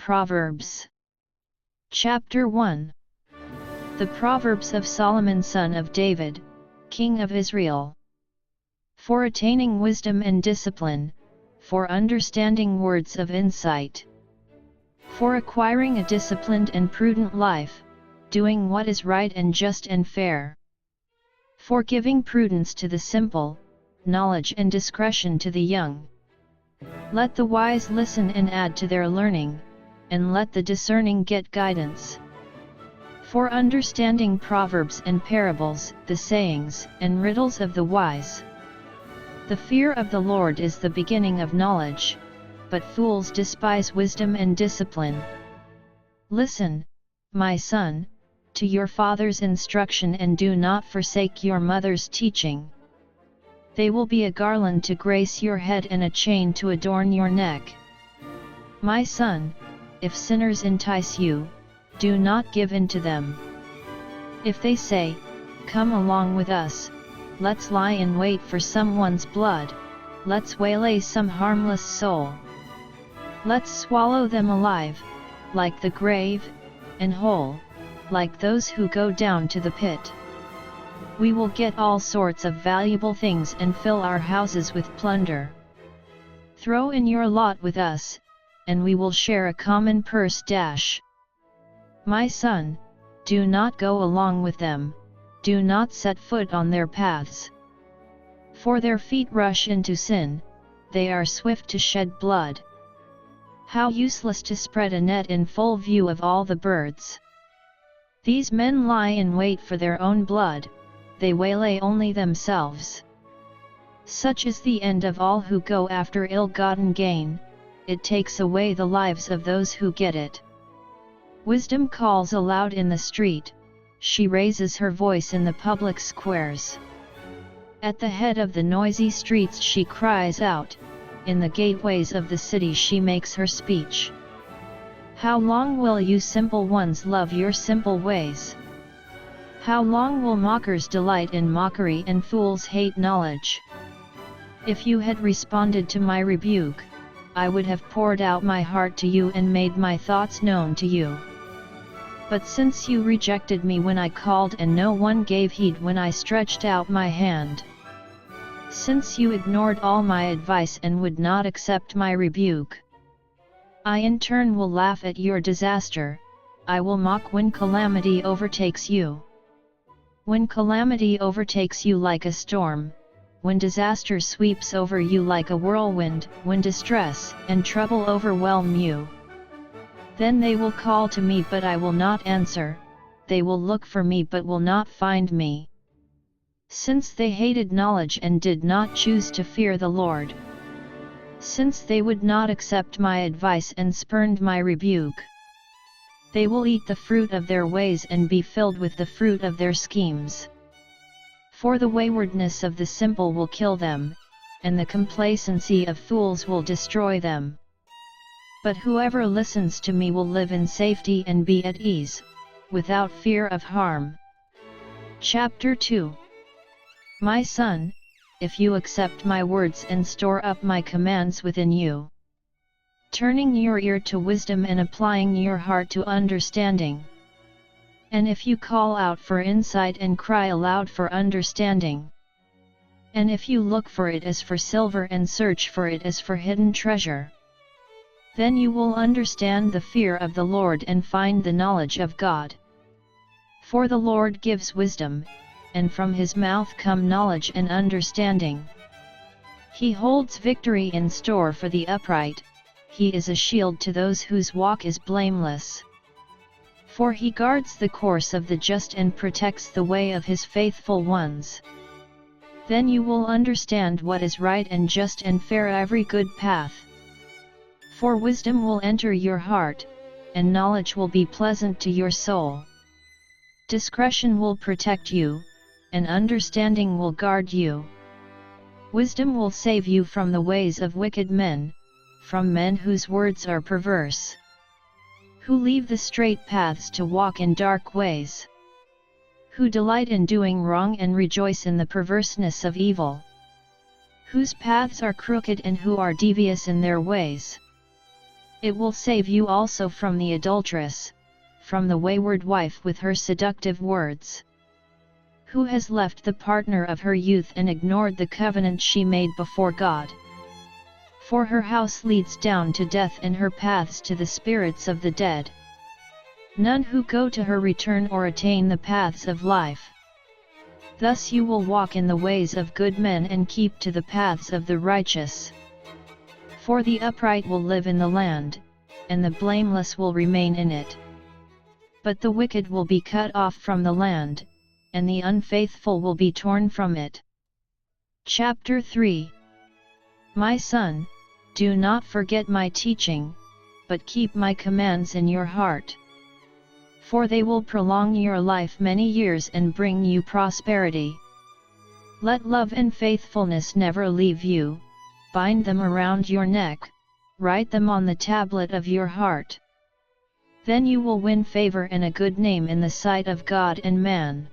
Proverbs. Chapter 1. The Proverbs of Solomon son of David, King of Israel. For attaining wisdom and discipline, for understanding words of insight. For acquiring a disciplined and prudent life, doing what is right and just and fair. For giving prudence to the simple, knowledge and discretion to the young. Let the wise listen and add to their learning, and let the discerning get guidance. For understanding proverbs and parables, the sayings and riddles of the wise. The fear of the Lord is the beginning of knowledge, but fools despise wisdom and discipline. Listen, my son, to your father's instruction and do not forsake your mother's teaching. They will be a garland to grace your head and a chain to adorn your neck. My son, if sinners entice you, do not give in to them. If they say, "Come along with us, let's lie in wait for someone's blood, let's waylay some harmless soul. Let's swallow them alive, like the grave, and whole, like those who go down to the pit. We will get all sorts of valuable things and fill our houses with plunder. Throw in your lot with us, and we will share a common purse. My son, do not go along with them, do not set foot on their paths. For their feet rush into sin, they are swift to shed blood. How useless to spread a net in full view of all the birds. These men lie in wait for their own blood, they waylay only themselves. Such is the end of all who go after ill-gotten gain, it takes away the lives of those who get it. Wisdom calls aloud in the street, she raises her voice in the public squares. At the head of the noisy streets she cries out, in the gateways of the city she makes her speech. How long will you simple ones love your simple ways? How long will mockers delight in mockery and fools hate knowledge? If you had responded to my rebuke, I would have poured out my heart to you and made my thoughts known to you. But since you rejected me when I called and no one gave heed when I stretched out my hand. Since you ignored all my advice and would not accept my rebuke. I in turn will laugh at your disaster, I will mock when calamity overtakes you. When calamity overtakes you like a storm, when disaster sweeps over you like a whirlwind, when distress and trouble overwhelm you. Then they will call to me but I will not answer, they will look for me but will not find me. Since they hated knowledge and did not choose to fear the Lord. Since they would not accept my advice and spurned my rebuke. They will eat the fruit of their ways and be filled with the fruit of their schemes. For the waywardness of the simple will kill them, and the complacency of fools will destroy them. But whoever listens to me will live in safety and be at ease, without fear of harm. Chapter 2. My son, if you accept my words and store up my commands within you, turning your ear to wisdom and applying your heart to understanding. And if you call out for insight and cry aloud for understanding. And if you look for it as for silver and search for it as for hidden treasure. Then you will understand the fear of the Lord and find the knowledge of God. For the Lord gives wisdom, and from his mouth come knowledge and understanding. He holds victory in store for the upright. He is a shield to those whose walk is blameless. For he guards the course of the just and protects the way of his faithful ones. Then you will understand what is right and just and fair, every good path. For wisdom will enter your heart, and knowledge will be pleasant to your soul. Discretion will protect you, and understanding will guard you. Wisdom will save you from the ways of wicked men, from men whose words are perverse, who leave the straight paths to walk in dark ways, who delight in doing wrong and rejoice in the perverseness of evil, whose paths are crooked and who are devious in their ways. It will save you also from the adulteress, from the wayward wife with her seductive words, who has left the partner of her youth and ignored the covenant she made before God. For her house leads down to death and her paths to the spirits of the dead. None who go to her return or attain the paths of life. Thus you will walk in the ways of good men and keep to the paths of the righteous. For the upright will live in the land, and the blameless will remain in it. But the wicked will be cut off from the land, and the unfaithful will be torn from it. Chapter 3. My son, do not forget my teaching, but keep my commands in your heart. For they will prolong your life many years and bring you prosperity. Let love and faithfulness never leave you, bind them around your neck, write them on the tablet of your heart. Then you will win favor and a good name in the sight of God and man.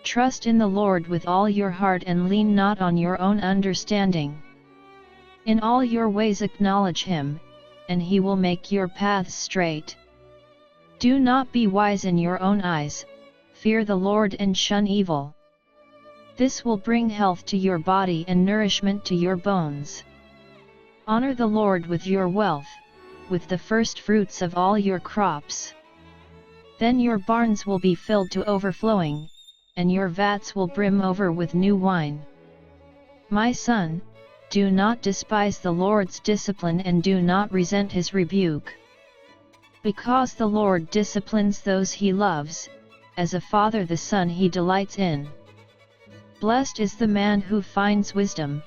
Trust in the Lord with all your heart and lean not on your own understanding. In all your ways acknowledge him, and he will make your paths straight. Do not be wise in your own eyes, fear the Lord and shun evil. This will bring health to your body and nourishment to your bones. Honor the Lord with your wealth, with the first fruits of all your crops. Then your barns will be filled to overflowing, and your vats will brim over with new wine. My son, do not despise the Lord's discipline and do not resent his rebuke. Because the Lord disciplines those he loves, as a father the son he delights in. Blessed is the man who finds wisdom,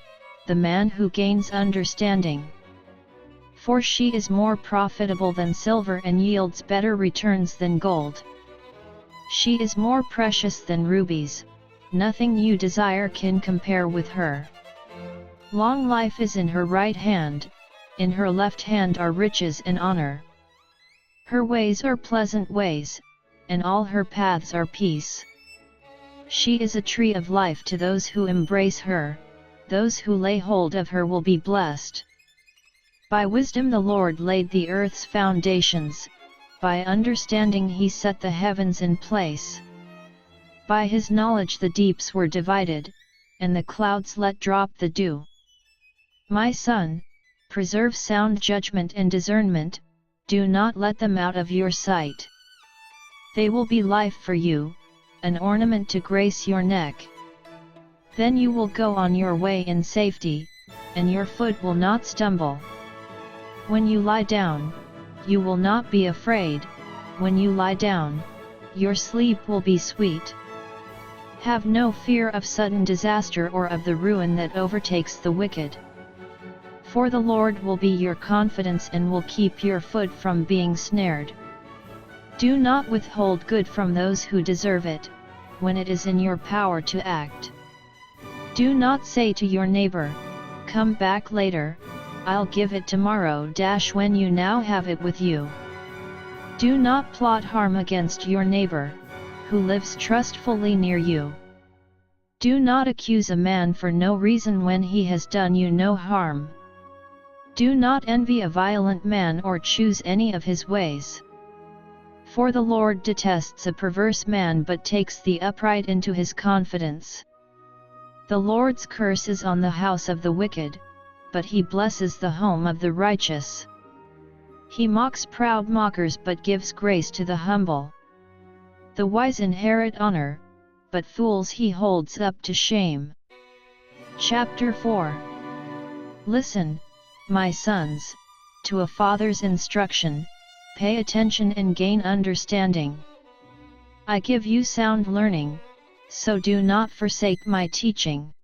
the man who gains understanding. For she is more profitable than silver and yields better returns than gold. She is more precious than rubies, nothing you desire can compare with her. Long life is in her right hand, in her left hand are riches and honor. Her ways are pleasant ways, and all her paths are peace. She is a tree of life to those who embrace her, those who lay hold of her will be blessed. By wisdom the Lord laid the earth's foundations, by understanding he set the heavens in place. By his knowledge the deeps were divided, and the clouds let drop the dew. My son, preserve sound judgment and discernment, do not let them out of your sight. They will be life for you, an ornament to grace your neck. Then you will go on your way in safety, and your foot will not stumble. When you lie down, you will not be afraid, when you lie down, your sleep will be sweet. Have no fear of sudden disaster or of the ruin that overtakes the wicked. For the Lord will be your confidence and will keep your foot from being snared. Do not withhold good from those who deserve it, when it is in your power to act. Do not say to your neighbor, "Come back later, I'll give it tomorrow," when you now have it with you. Do not plot harm against your neighbor, who lives trustfully near you. Do not accuse a man for no reason when he has done you no harm. Do not envy a violent man or choose any of his ways. For the Lord detests a perverse man but takes the upright into his confidence. The Lord's curse is on the house of the wicked, but he blesses the home of the righteous. He mocks proud mockers but gives grace to the humble. The wise inherit honor, but fools he holds up to shame. Chapter 4. Listen, my sons, to a father's instruction, pay attention and gain understanding. I give you sound learning, so do not forsake my teaching.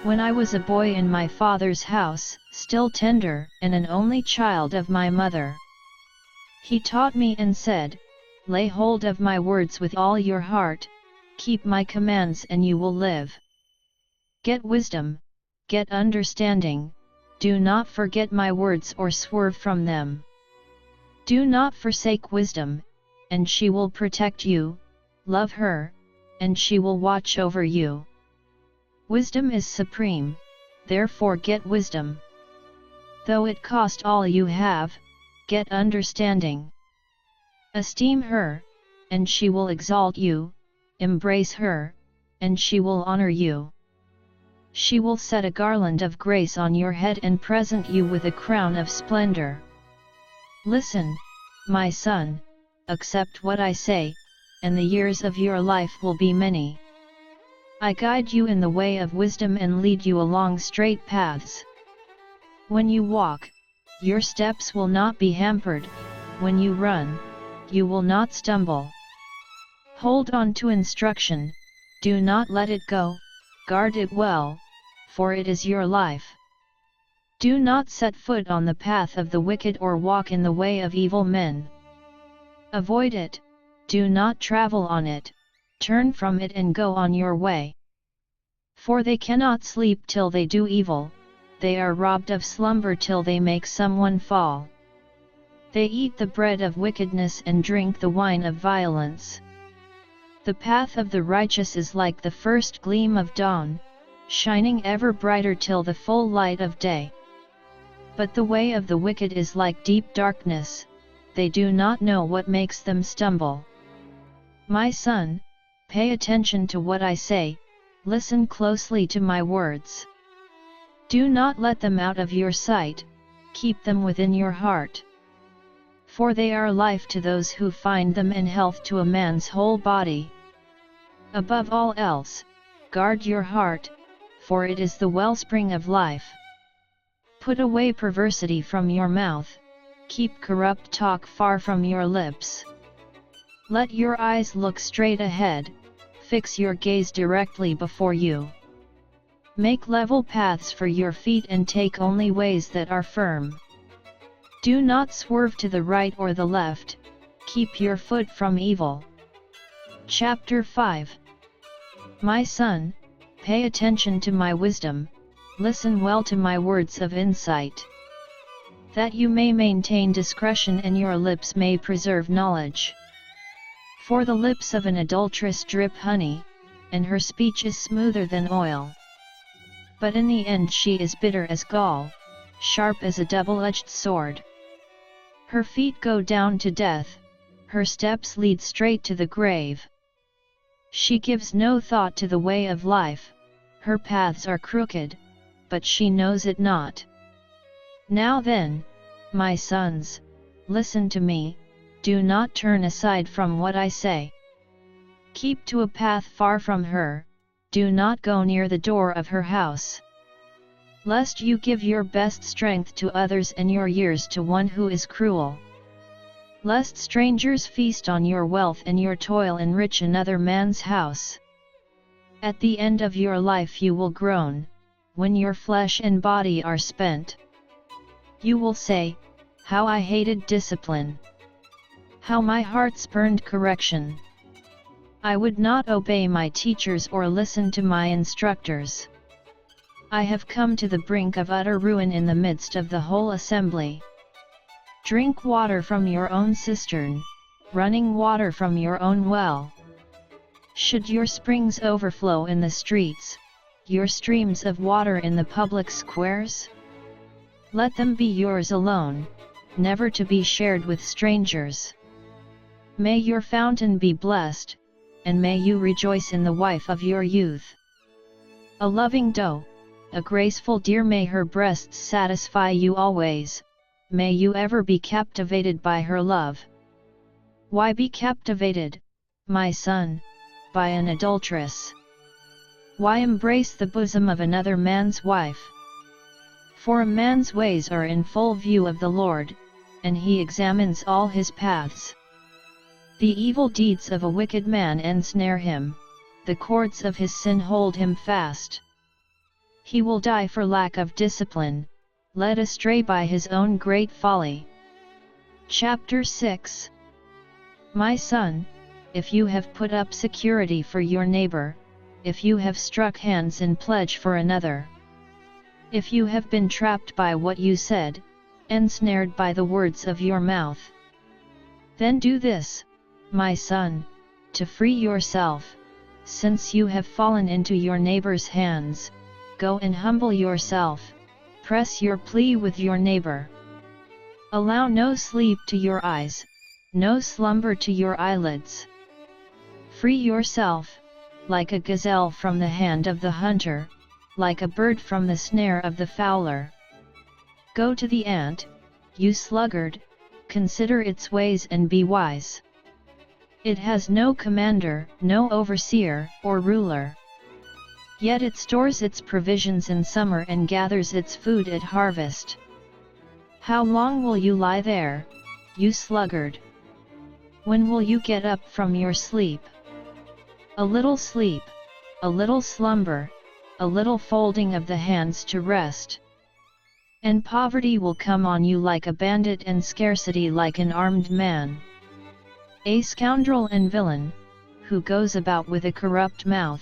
When I was a boy in my father's house, still tender and an only child of my mother, he taught me and said, "Lay hold of my words with all your heart, keep my commands and you will live. Get wisdom, get understanding, do not forget my words or swerve from them. Do not forsake wisdom, and she will protect you, love her, and she will watch over you. Wisdom is supreme, therefore get wisdom. Though it cost all you have, get understanding. Esteem her, and she will exalt you, embrace her, and she will honor you. She will set a garland of grace on your head and present you with a crown of splendor. Listen, my son, accept what I say, and the years of your life will be many. I guide you in the way of wisdom and lead you along straight paths. When you walk, your steps will not be hampered, when you run, you will not stumble. Hold on to instruction, do not let it go, guard it well, for it is your life. Do not set foot on the path of the wicked or walk in the way of evil men. Avoid it, do not travel on it, turn from it and go on your way. For they cannot sleep till they do evil, they are robbed of slumber till they make someone fall. They eat the bread of wickedness and drink the wine of violence. The path of the righteous is like the first gleam of dawn, shining ever brighter till the full light of day. But the way of the wicked is like deep darkness, they do not know what makes them stumble. My son, pay attention to what I say, listen closely to my words. Do not let them out of your sight, keep them within your heart. For they are life to those who find them and health to a man's whole body. Above all else, guard your heart, for it is the wellspring of life. Put away perversity from your mouth, keep corrupt talk far from your lips. Let your eyes look straight ahead, fix your gaze directly before you. Make level paths for your feet and take only ways that are firm. Do not swerve to the right or the left, keep your foot from evil. Chapter 5. My son, pay attention to my wisdom, listen well to my words of insight. That you may maintain discretion and your lips may preserve knowledge. For the lips of an adulteress drip honey, and her speech is smoother than oil. But in the end she is bitter as gall, sharp as a double-edged sword. Her feet go down to death, her steps lead straight to the grave. She gives no thought to the way of life, her paths are crooked, but she knows it not. Now then, my sons, listen to me, do not turn aside from what I say. Keep to a path far from her, do not go near the door of her house. Lest you give your best strength to others and your years to one who is cruel. Lest strangers feast on your wealth and your toil enrich another man's house. At the end of your life you will groan, when your flesh and body are spent. You will say, how I hated discipline! How my heart spurned correction! I would not obey my teachers or listen to my instructors. I have come to the brink of utter ruin in the midst of the whole assembly. Drink water from your own cistern, running water from your own well. Should your springs overflow in the streets, your streams of water in the public squares? Let them be yours alone, never to be shared with strangers. May your fountain be blessed, and may you rejoice in the wife of your youth. A loving doe, a graceful deer, may her breasts satisfy you always, may you ever be captivated by her love. Why be captivated, my son, by an adulteress? Why embrace the bosom of another man's wife? For a man's ways are in full view of the Lord, and he examines all his paths. The evil deeds of a wicked man ensnare him, the cords of his sin hold him fast. He will die for lack of discipline, led astray by his own great folly. Chapter 6. My son, if you have put up security for your neighbor, if you have struck hands in pledge for another, if you have been trapped by what you said, ensnared by the words of your mouth, then do this, my son, to free yourself, since you have fallen into your neighbor's hands, go and humble yourself, press your plea with your neighbor. Allow no sleep to your eyes, no slumber to your eyelids. Free yourself, like a gazelle from the hand of the hunter, like a bird from the snare of the fowler. Go to the ant, you sluggard, consider its ways and be wise. It has no commander, no overseer, or ruler. Yet it stores its provisions in summer and gathers its food at harvest. How long will you lie there, you sluggard? When will you get up from your sleep? A little sleep, a little slumber, a little folding of the hands to rest. And poverty will come on you like a bandit and scarcity like an armed man. A scoundrel and villain, who goes about with a corrupt mouth.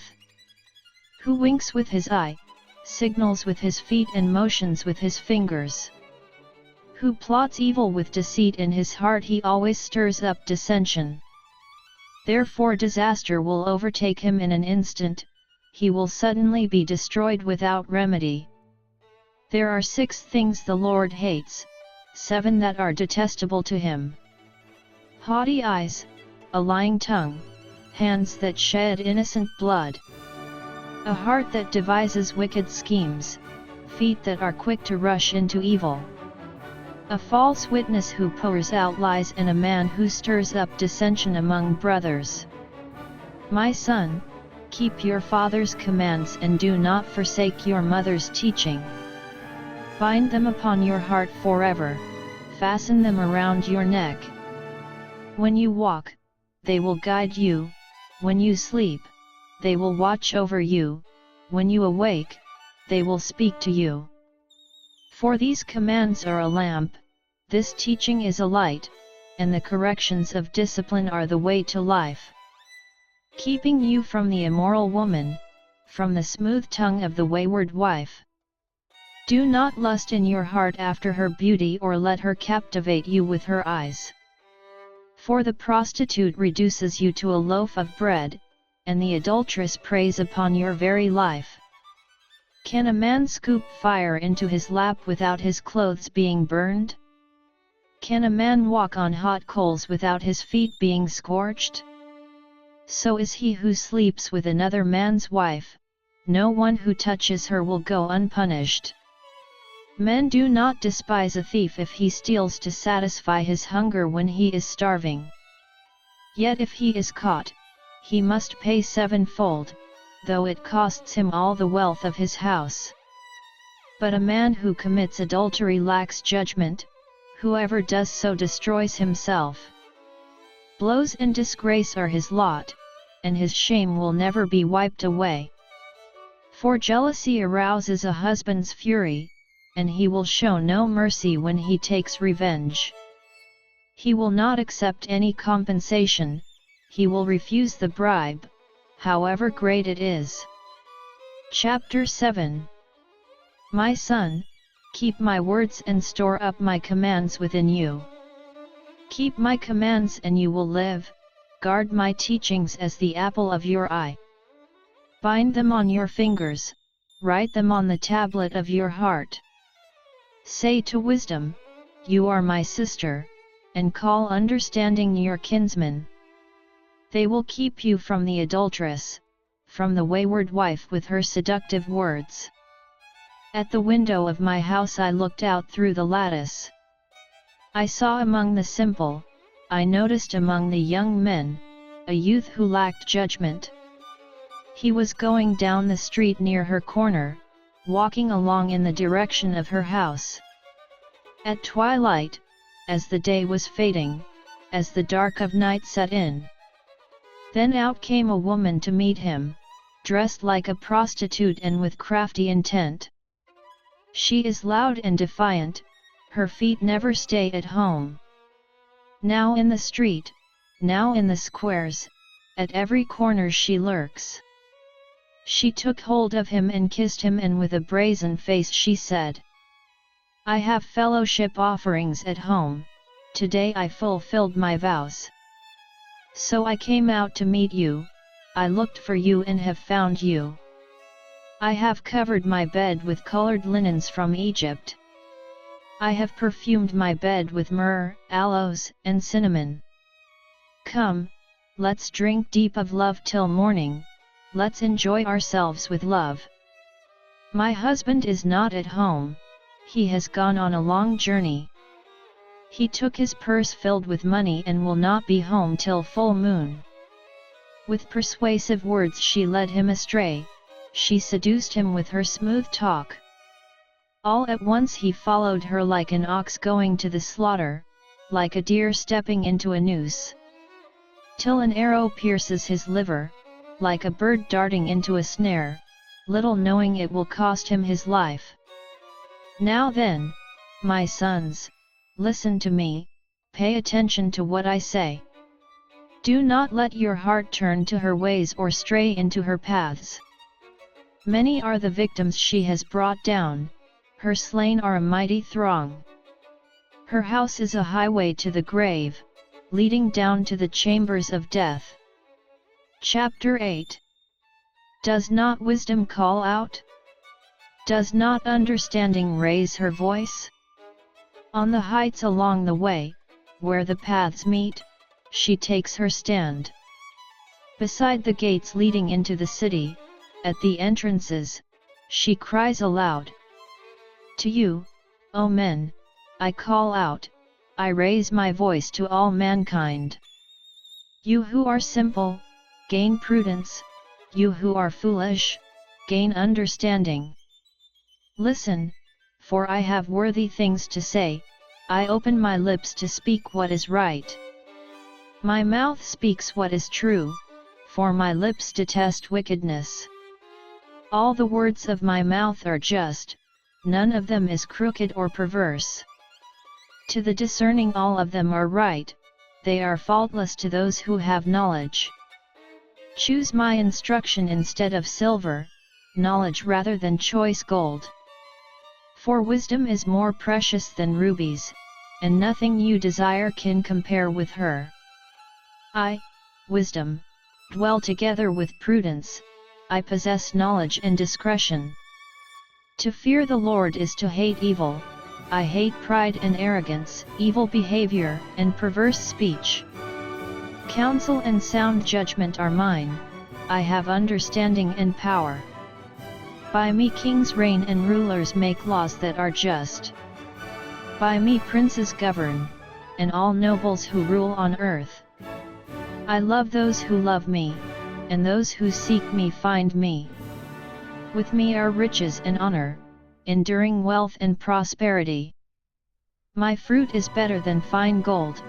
Who winks with his eye, signals with his feet and motions with his fingers. Who plots evil with deceit in his heart, he always stirs up dissension. Therefore disaster will overtake him in an instant, he will suddenly be destroyed without remedy. There are 6 things the Lord hates, 7 that are detestable to him. Haughty eyes, a lying tongue, hands that shed innocent blood. A heart that devises wicked schemes, feet that are quick to rush into evil. A false witness who pours out lies, and a man who stirs up dissension among brothers. My son, keep your father's commands and do not forsake your mother's teaching. Bind them upon your heart forever, fasten them around your neck. When you walk, they will guide you, when you sleep, they will watch over you, when you awake, they will speak to you. For these commands are a lamp, this teaching is a light, and the corrections of discipline are the way to life. Keeping you from the immoral woman, from the smooth tongue of the wayward wife. Do not lust in your heart after her beauty, or let her captivate you with her eyes. For the prostitute reduces you to a loaf of bread, and the adulteress preys upon your very life. Can a man scoop fire into his lap without his clothes being burned? Can a man walk on hot coals without his feet being scorched? So is he who sleeps with another man's wife, no one who touches her will go unpunished. Men do not despise a thief if he steals to satisfy his hunger when he is starving. Yet if he is caught, he must pay 7-fold, though it costs him all the wealth of his house. But a man who commits adultery lacks judgment, whoever does so destroys himself. Blows and disgrace are his lot, and his shame will never be wiped away. For jealousy arouses a husband's fury, and he will show no mercy when he takes revenge. He will not accept any compensation, he will refuse the bribe, however great it is. Chapter 7. My son, keep my words and store up my commands within you. Keep my commands and you will live, guard my teachings as the apple of your eye. Bind them on your fingers, write them on the tablet of your heart. Say to wisdom, you are my sister, and call understanding your kinsman. They will keep you from the adulteress, from the wayward wife with her seductive words. At the window of my house I looked out through the lattice. I saw among the simple, I noticed among the young men, a youth who lacked judgment. He was going down the street near her corner, walking along in the direction of her house. At twilight, as the day was fading, as the dark of night set in. Then out came a woman to meet him, dressed like a prostitute and with crafty intent. She is loud and defiant, her feet never stay at home. Now in the street, now in the squares, at every corner she lurks. She took hold of him and kissed him, and with a brazen face she said, I have fellowship offerings at home, today I fulfilled my vows. So I came out to meet you, I looked for you and have found you. I have covered my bed with colored linens from Egypt. I have perfumed my bed with myrrh, aloes, and cinnamon. Come, let's drink deep of love till morning, let's enjoy ourselves with love. My husband is not at home, he has gone on a long journey. He took his purse filled with money and will not be home till full moon. With persuasive words she led him astray, she seduced him with her smooth talk. All at once he followed her like an ox going to the slaughter, like a deer stepping into a noose. Till an arrow pierces his liver, like a bird darting into a snare, little knowing it will cost him his life. Now then, my sons, listen to me, pay attention to what I say. Do not let your heart turn to her ways or stray into her paths. Many are the victims she has brought down, her slain are a mighty throng. Her house is a highway to the grave, leading down to the chambers of death. Chapter 8. Does not wisdom call out? Does not understanding raise her voice? On the heights along the way, where the paths meet, she takes her stand. Beside the gates leading into the city, at the entrances, she cries aloud. To you, O men, I call out, I raise my voice to all mankind. You who are simple, gain prudence, you who are foolish, gain understanding. Listen, for I have worthy things to say, I open my lips to speak what is right. My mouth speaks what is true, for my lips detest wickedness. All the words of my mouth are just, none of them is crooked or perverse. To the discerning all of them are right, they are faultless to those who have knowledge. Choose my instruction instead of silver, knowledge rather than choice gold. For wisdom is more precious than rubies, and nothing you desire can compare with her. I, wisdom, dwell together with prudence, I possess knowledge and discretion. To fear the Lord is to hate evil, I hate pride and arrogance, evil behavior and perverse speech. Counsel and sound judgment are mine, I have understanding and power. By me kings reign and rulers make laws that are just. By me princes govern, and all nobles who rule on earth. I love those who love me, and those who seek me find me. With me are riches and honor, enduring wealth and prosperity. My fruit is better than fine gold,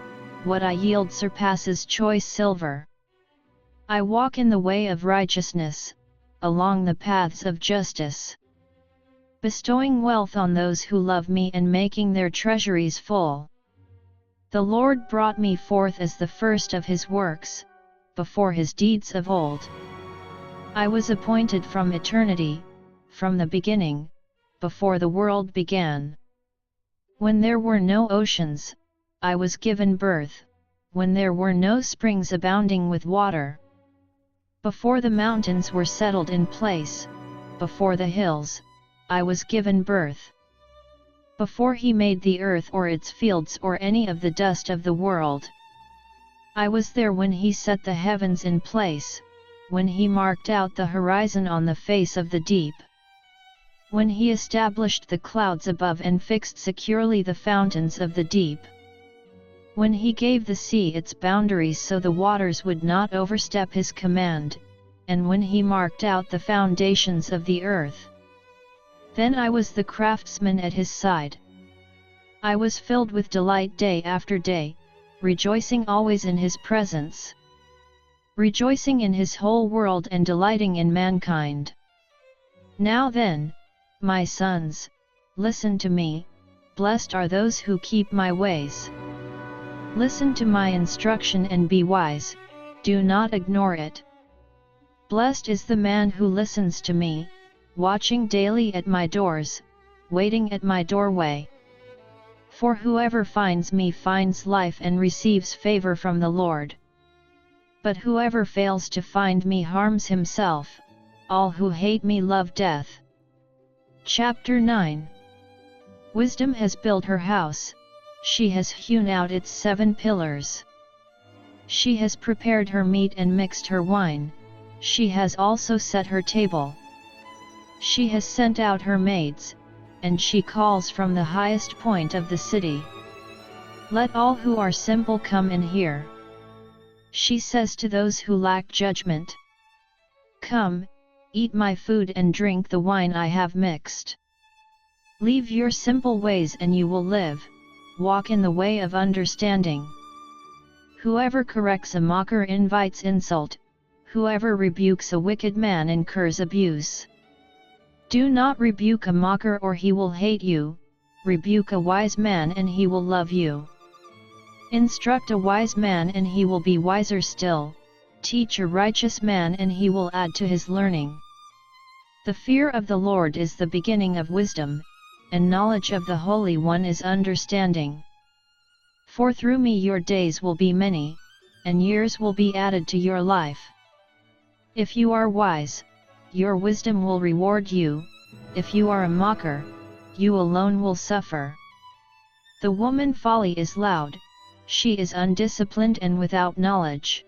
what I yield surpasses choice silver. I walk in the way of righteousness, along the paths of justice. Bestowing wealth on those who love me and making their treasuries full. The Lord brought me forth as the first of his works, before his deeds of old. I was appointed from eternity, from the beginning, before the world began. When there were no oceans, I was given birth, when there were no springs abounding with water. Before the mountains were settled in place, before the hills, I was given birth. Before he made the earth or its fields or any of the dust of the world. I was there when he set the heavens in place, when he marked out the horizon on the face of the deep. When he established the clouds above and fixed securely the fountains of the deep. When he gave the sea its boundaries so the waters would not overstep his command, and when he marked out the foundations of the earth. Then I was the craftsman at his side. I was filled with delight day after day, rejoicing always in his presence. Rejoicing in his whole world and delighting in mankind. Now then, my sons, listen to me, blessed are those who keep my ways. Listen to my instruction and be wise, do not ignore it. Blessed is the man who listens to me, watching daily at my doors, waiting at my doorway. For whoever finds me finds life and receives favor from the Lord. But whoever fails to find me harms himself, all who hate me love death. Chapter 9. Wisdom has built her house, she has hewn out its 7 pillars. She has prepared her meat and mixed her wine, she has also set her table. She has sent out her maids, and she calls from the highest point of the city. Let all who are simple come and hear. She says to those who lack judgment, come, eat my food and drink the wine I have mixed. Leave your simple ways and you will live, walk in the way of understanding. Whoever corrects a mocker invites insult, whoever rebukes a wicked man incurs abuse. Do not rebuke a mocker or he will hate you, rebuke a wise man and he will love you. Instruct a wise man and he will be wiser still, teach a righteous man and he will add to his learning. The fear of the Lord is the beginning of wisdom, and knowledge of the Holy One is understanding. For through me your days will be many, and years will be added to your life. If you are wise, your wisdom will reward you, if you are a mocker, you alone will suffer. The woman folly is loud, she is undisciplined and without knowledge.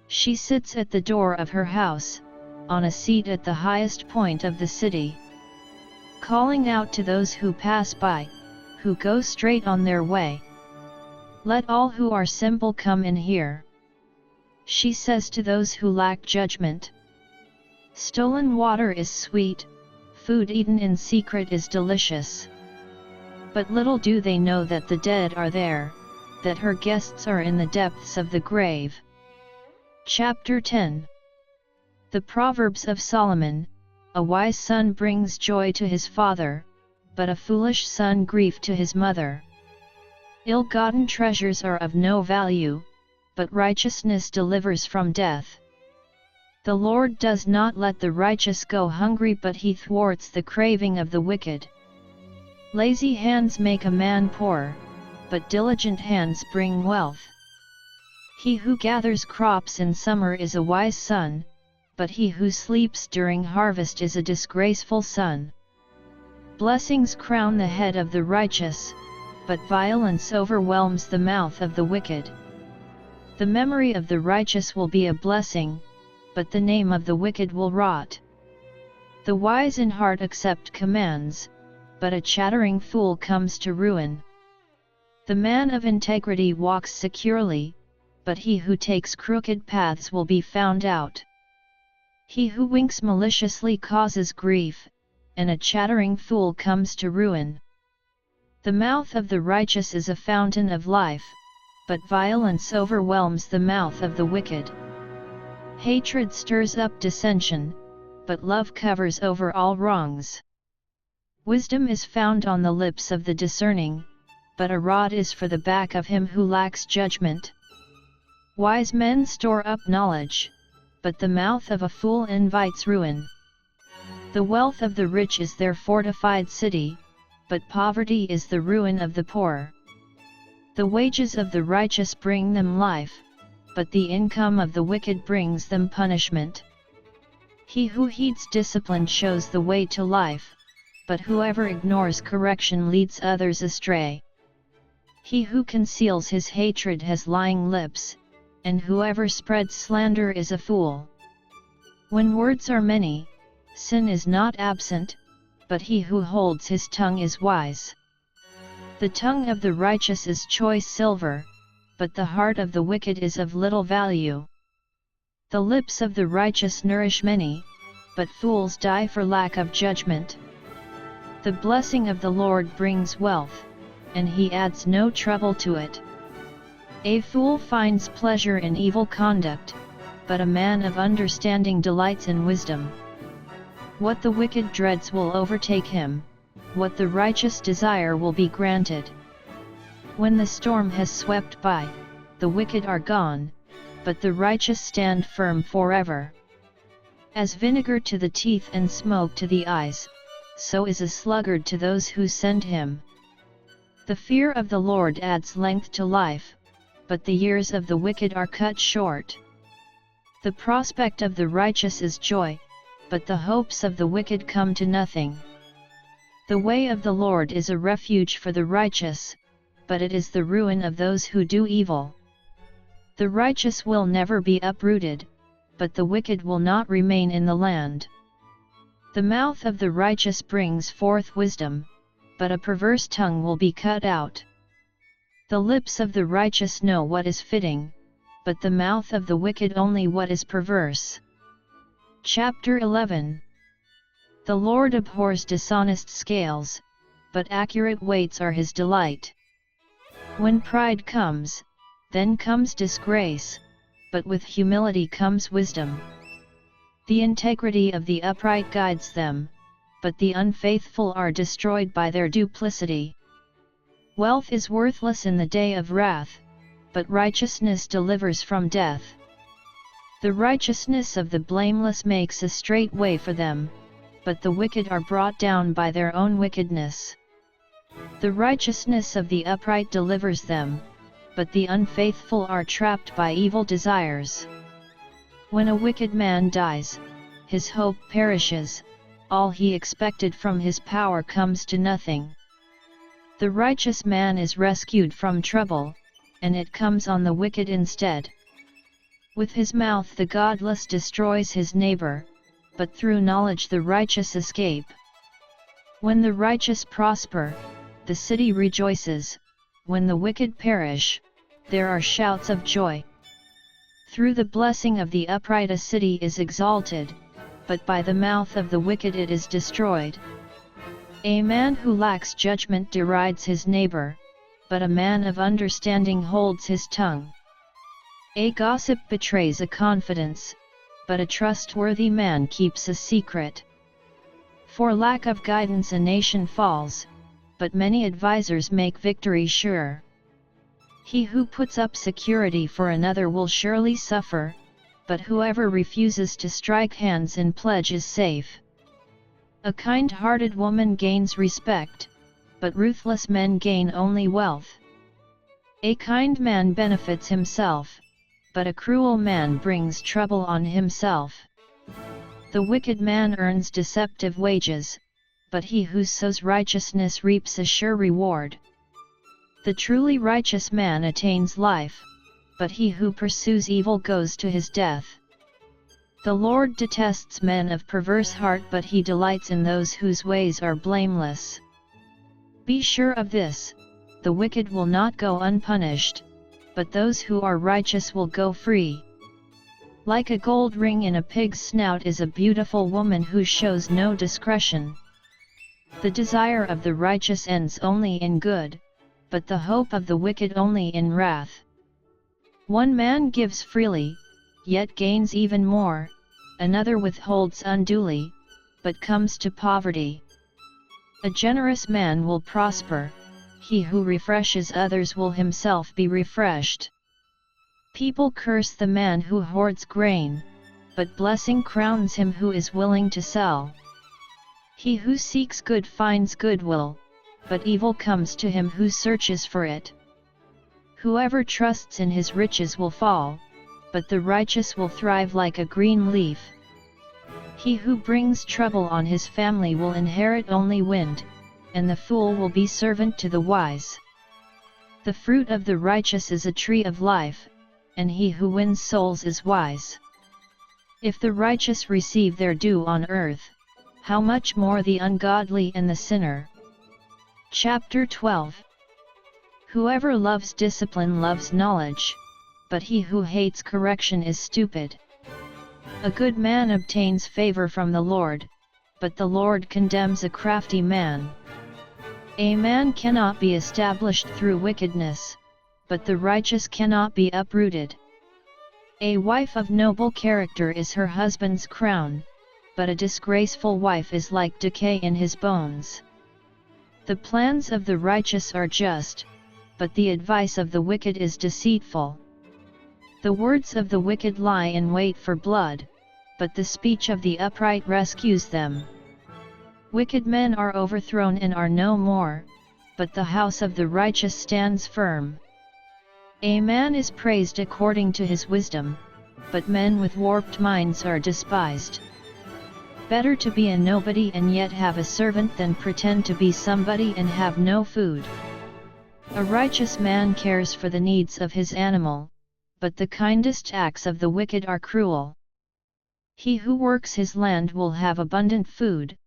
She sits at the door of her house, on a seat at the highest point of the city, calling out to those who pass by, who go straight on their way. Let all who are simple come and hear. She says to those who lack judgment, stolen water is sweet, food eaten in secret is delicious. But little do they know that the dead are there, that her guests are in the depths of the grave. Chapter 10. The Proverbs of Solomon. A wise son brings joy to his father, but a foolish son grief to his mother. Ill-gotten treasures are of no value, but righteousness delivers from death. The Lord does not let the righteous go hungry, but he thwarts the craving of the wicked. Lazy hands make a man poor, but diligent hands bring wealth. He who gathers crops in summer is a wise son, but he who sleeps during harvest is a disgraceful son. Blessings crown the head of the righteous, but violence overwhelms the mouth of the wicked. The memory of the righteous will be a blessing, but the name of the wicked will rot. The wise in heart accept commands, but a chattering fool comes to ruin. The man of integrity walks securely, but he who takes crooked paths will be found out. He who winks maliciously causes grief, and a chattering fool comes to ruin. The mouth of the righteous is a fountain of life, but violence overwhelms the mouth of the wicked. Hatred stirs up dissension, but love covers over all wrongs. Wisdom is found on the lips of the discerning, but a rod is for the back of him who lacks judgment. Wise men store up knowledge, but the mouth of a fool invites ruin. The wealth of the rich is their fortified city, but poverty is the ruin of the poor. The wages of the righteous bring them life, but the income of the wicked brings them punishment. He who heeds discipline shows the way to life, but whoever ignores correction leads others astray. He who conceals his hatred has lying lips, and whoever spreads slander is a fool. When words are many, sin is not absent, but he who holds his tongue is wise. The tongue of the righteous is choice silver, but the heart of the wicked is of little value. The lips of the righteous nourish many, but fools die for lack of judgment. The blessing of the Lord brings wealth, and he adds no trouble to it. A fool finds pleasure in evil conduct, but a man of understanding delights in wisdom. What the wicked dreads will overtake him, what the righteous desire will be granted. When the storm has swept by, the wicked are gone, but the righteous stand firm forever. As vinegar to the teeth and smoke to the eyes, so is a sluggard to those who send him. The fear of the Lord adds length to life, but the years of the wicked are cut short. The prospect of the righteous is joy, but the hopes of the wicked come to nothing. The way of the Lord is a refuge for the righteous, but it is the ruin of those who do evil. The righteous will never be uprooted, but the wicked will not remain in the land. The mouth of the righteous brings forth wisdom, but a perverse tongue will be cut out. The lips of the righteous know what is fitting, but the mouth of the wicked only what is perverse. Chapter 11. The Lord abhors dishonest scales, but accurate weights are his delight. When pride comes, then comes disgrace, but with humility comes wisdom. The integrity of the upright guides them, but the unfaithful are destroyed by their duplicity. Wealth is worthless in the day of wrath, but righteousness delivers from death. The righteousness of the blameless makes a straight way for them, but the wicked are brought down by their own wickedness. The righteousness of the upright delivers them, but the unfaithful are trapped by evil desires. When a wicked man dies, his hope perishes, all he expected from his power comes to nothing. The righteous man is rescued from trouble, and it comes on the wicked instead. With his mouth the godless destroys his neighbor, but through knowledge the righteous escape. When the righteous prosper, the city rejoices, when the wicked perish, there are shouts of joy. Through the blessing of the upright a city is exalted, but by the mouth of the wicked it is destroyed. A man who lacks judgment derides his neighbor, but a man of understanding holds his tongue. A gossip betrays a confidence, but a trustworthy man keeps a secret. For lack of guidance a nation falls, but many advisers make victory sure. He who puts up security for another will surely suffer, but whoever refuses to strike hands in pledge is safe. A kind-hearted woman gains respect, but ruthless men gain only wealth. A kind man benefits himself, but a cruel man brings trouble on himself. The wicked man earns deceptive wages, but he who sows righteousness reaps a sure reward. The truly righteous man attains life, but he who pursues evil goes to his death. The Lord detests men of perverse heart, but he delights in those whose ways are blameless. Be sure of this, the wicked will not go unpunished, but those who are righteous will go free. Like a gold ring in a pig's snout is a beautiful woman who shows no discretion. The desire of the righteous ends only in good, but the hope of the wicked only in wrath. One man gives freely, yet gains even more, another withholds unduly, but comes to poverty. A generous man will prosper, he who refreshes others will himself be refreshed. People curse the man who hoards grain, but blessing crowns him who is willing to sell. He who seeks good finds goodwill, but evil comes to him who searches for it. Whoever trusts in his riches will fall, but the righteous will thrive like a green leaf. He who brings trouble on his family will inherit only wind, and the fool will be servant to the wise. The fruit of the righteous is a tree of life, and he who wins souls is wise. If the righteous receive their due on earth, how much more the ungodly and the sinner. Chapter 12. Whoever loves discipline loves knowledge, but he who hates correction is stupid. A good man obtains favor from the Lord, but the Lord condemns a crafty man. A man cannot be established through wickedness, but the righteous cannot be uprooted. A wife of noble character is her husband's crown, but a disgraceful wife is like decay in his bones. The plans of the righteous are just, but the advice of the wicked is deceitful. The words of the wicked lie in wait for blood, but the speech of the upright rescues them. Wicked men are overthrown and are no more, but the house of the righteous stands firm. A man is praised according to his wisdom, but men with warped minds are despised. Better to be a nobody and yet have a servant than pretend to be somebody and have no food. A righteous man cares for the needs of his animal, but the kindest acts of the wicked are cruel. He who works his land will have abundant food,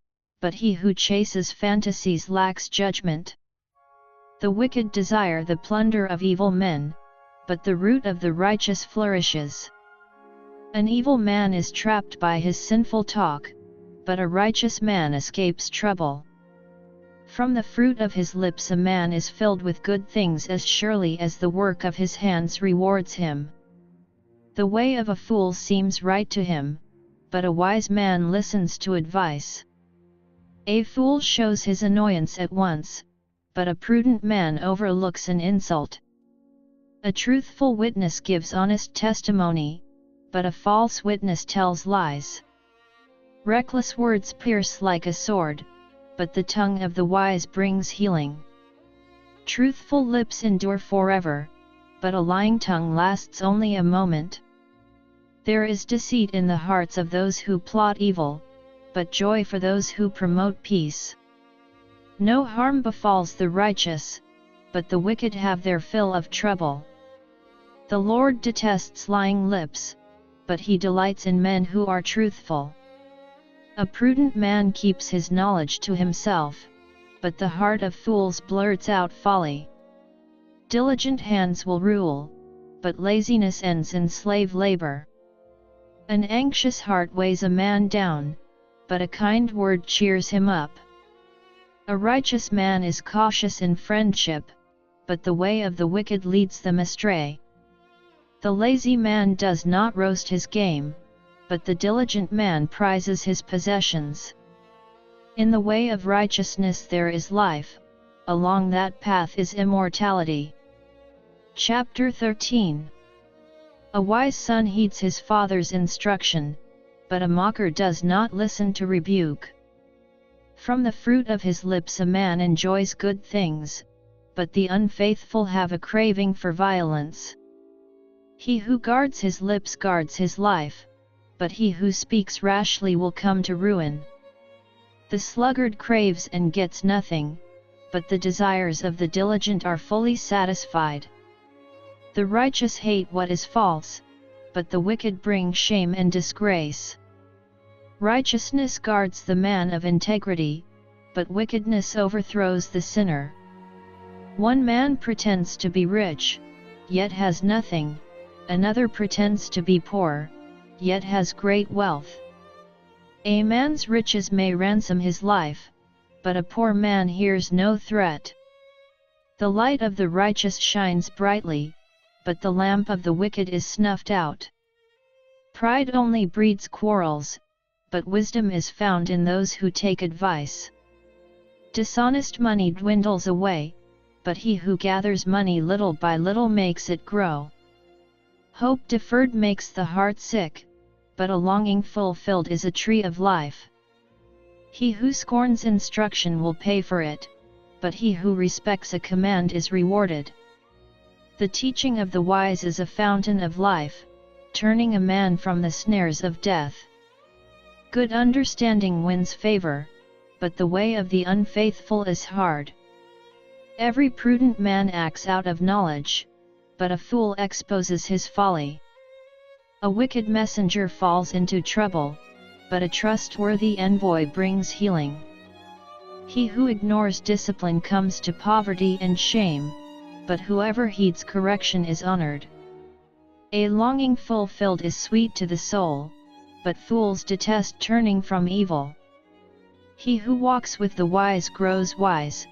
but he who chases fantasies lacks judgment. The wicked desire the plunder of evil men, but the root of the righteous flourishes. An evil man is trapped by his sinful talk, but a righteous man escapes trouble. From the fruit of his lips a man is filled with good things as surely as the work of his hands rewards him. The way of a fool seems right to him, but a wise man listens to advice. A fool shows his annoyance at once, but a prudent man overlooks an insult. A truthful witness gives honest testimony, but a false witness tells lies. Reckless words pierce like a sword, but the tongue of the wise brings healing. Truthful lips endure forever, but a lying tongue lasts only a moment. There is deceit in the hearts of those who plot evil, but joy for those who promote peace. No harm befalls the righteous, but the wicked have their fill of trouble. The Lord detests lying lips, but he delights in men who are truthful. A prudent man keeps his knowledge to himself, but the heart of fools blurts out folly. Diligent hands will rule, but laziness ends in slave labor. An anxious heart weighs a man down, but a kind word cheers him up. A righteous man is cautious in friendship, but the way of the wicked leads them astray. The lazy man does not roast his game, but the diligent man prizes his possessions. In the way of righteousness there is life, along that path is immortality. Chapter 13. A wise son heeds his father's instruction, but a mocker does not listen to rebuke. From the fruit of his lips a man enjoys good things, but the unfaithful have a craving for violence. He who guards his lips guards his life, but he who speaks rashly will come to ruin. The sluggard craves and gets nothing, but the desires of the diligent are fully satisfied. The righteous hate what is false, but the wicked bring shame and disgrace. Righteousness guards the man of integrity, but wickedness overthrows the sinner. One man pretends to be rich, yet has nothing, another pretends to be poor, yet has great wealth. A man's riches may ransom his life, but a poor man hears no threat. The light of the righteous shines brightly, but the lamp of the wicked is snuffed out. Pride only breeds quarrels, but wisdom is found in those who take advice. Dishonest money dwindles away, but he who gathers money little by little makes it grow. Hope deferred makes the heart sick, but a longing fulfilled is a tree of life. He who scorns instruction will pay for it, but he who respects a command is rewarded. The teaching of the wise is a fountain of life, turning a man from the snares of death. Good understanding wins favor, but the way of the unfaithful is hard. Every prudent man acts out of knowledge, but a fool exposes his folly. A wicked messenger falls into trouble, but a trustworthy envoy brings healing. He who ignores discipline comes to poverty and shame, but whoever heeds correction is honored. A longing fulfilled is sweet to the soul, but fools detest turning from evil. He who walks with the wise grows wise,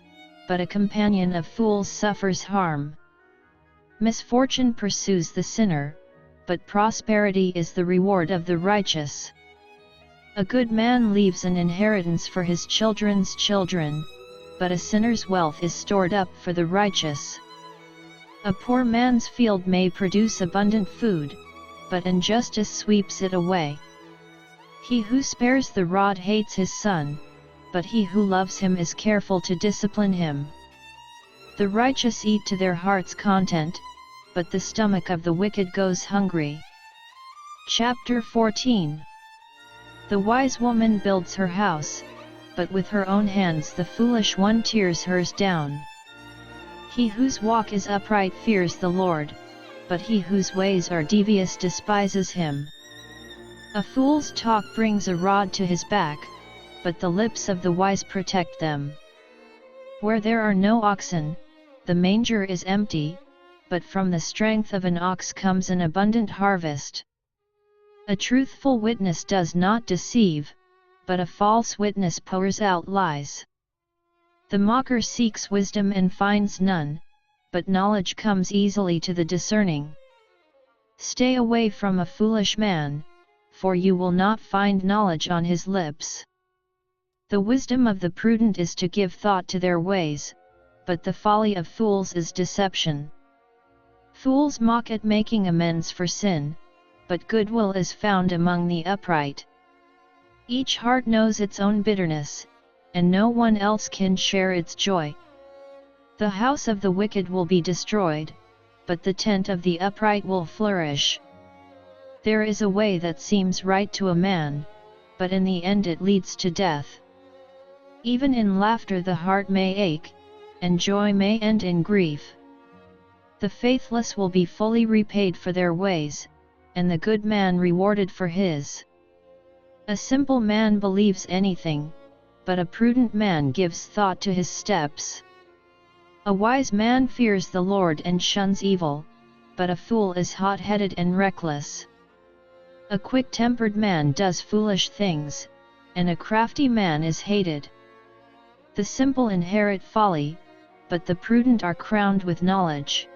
but a companion of fools suffers harm. Misfortune pursues the sinner, but prosperity is the reward of the righteous. A good man leaves an inheritance for his children's children, but a sinner's wealth is stored up for the righteous. A poor man's field may produce abundant food, but injustice sweeps it away. He who spares the rod hates his son, but he who loves him is careful to discipline him. The righteous eat to their heart's content, but the stomach of the wicked goes hungry. Chapter 14. The wise woman builds her house, but with her own hands the foolish one tears hers down. He whose walk is upright fears the Lord, but he whose ways are devious despises him. A fool's talk brings a rod to his back, but the lips of the wise protect them. Where there are no oxen, the manger is empty, but from the strength of an ox comes an abundant harvest. A truthful witness does not deceive, but a false witness pours out lies. The mocker seeks wisdom and finds none, but knowledge comes easily to the discerning. Stay away from a foolish man, for you will not find knowledge on his lips. The wisdom of the prudent is to give thought to their ways, but the folly of fools is deception. Fools mock at making amends for sin, but goodwill is found among the upright. Each heart knows its own bitterness, and no one else can share its joy. The house of the wicked will be destroyed, but the tent of the upright will flourish. There is a way that seems right to a man, but in the end it leads to death. Even in laughter the heart may ache, and joy may end in grief. The faithless will be fully repaid for their ways, and the good man rewarded for his. A simple man believes anything, but a prudent man gives thought to his steps. A wise man fears the Lord and shuns evil, but a fool is hot-headed and reckless. A quick-tempered man does foolish things, and a crafty man is hated. The simple inherit folly, but the prudent are crowned with knowledge.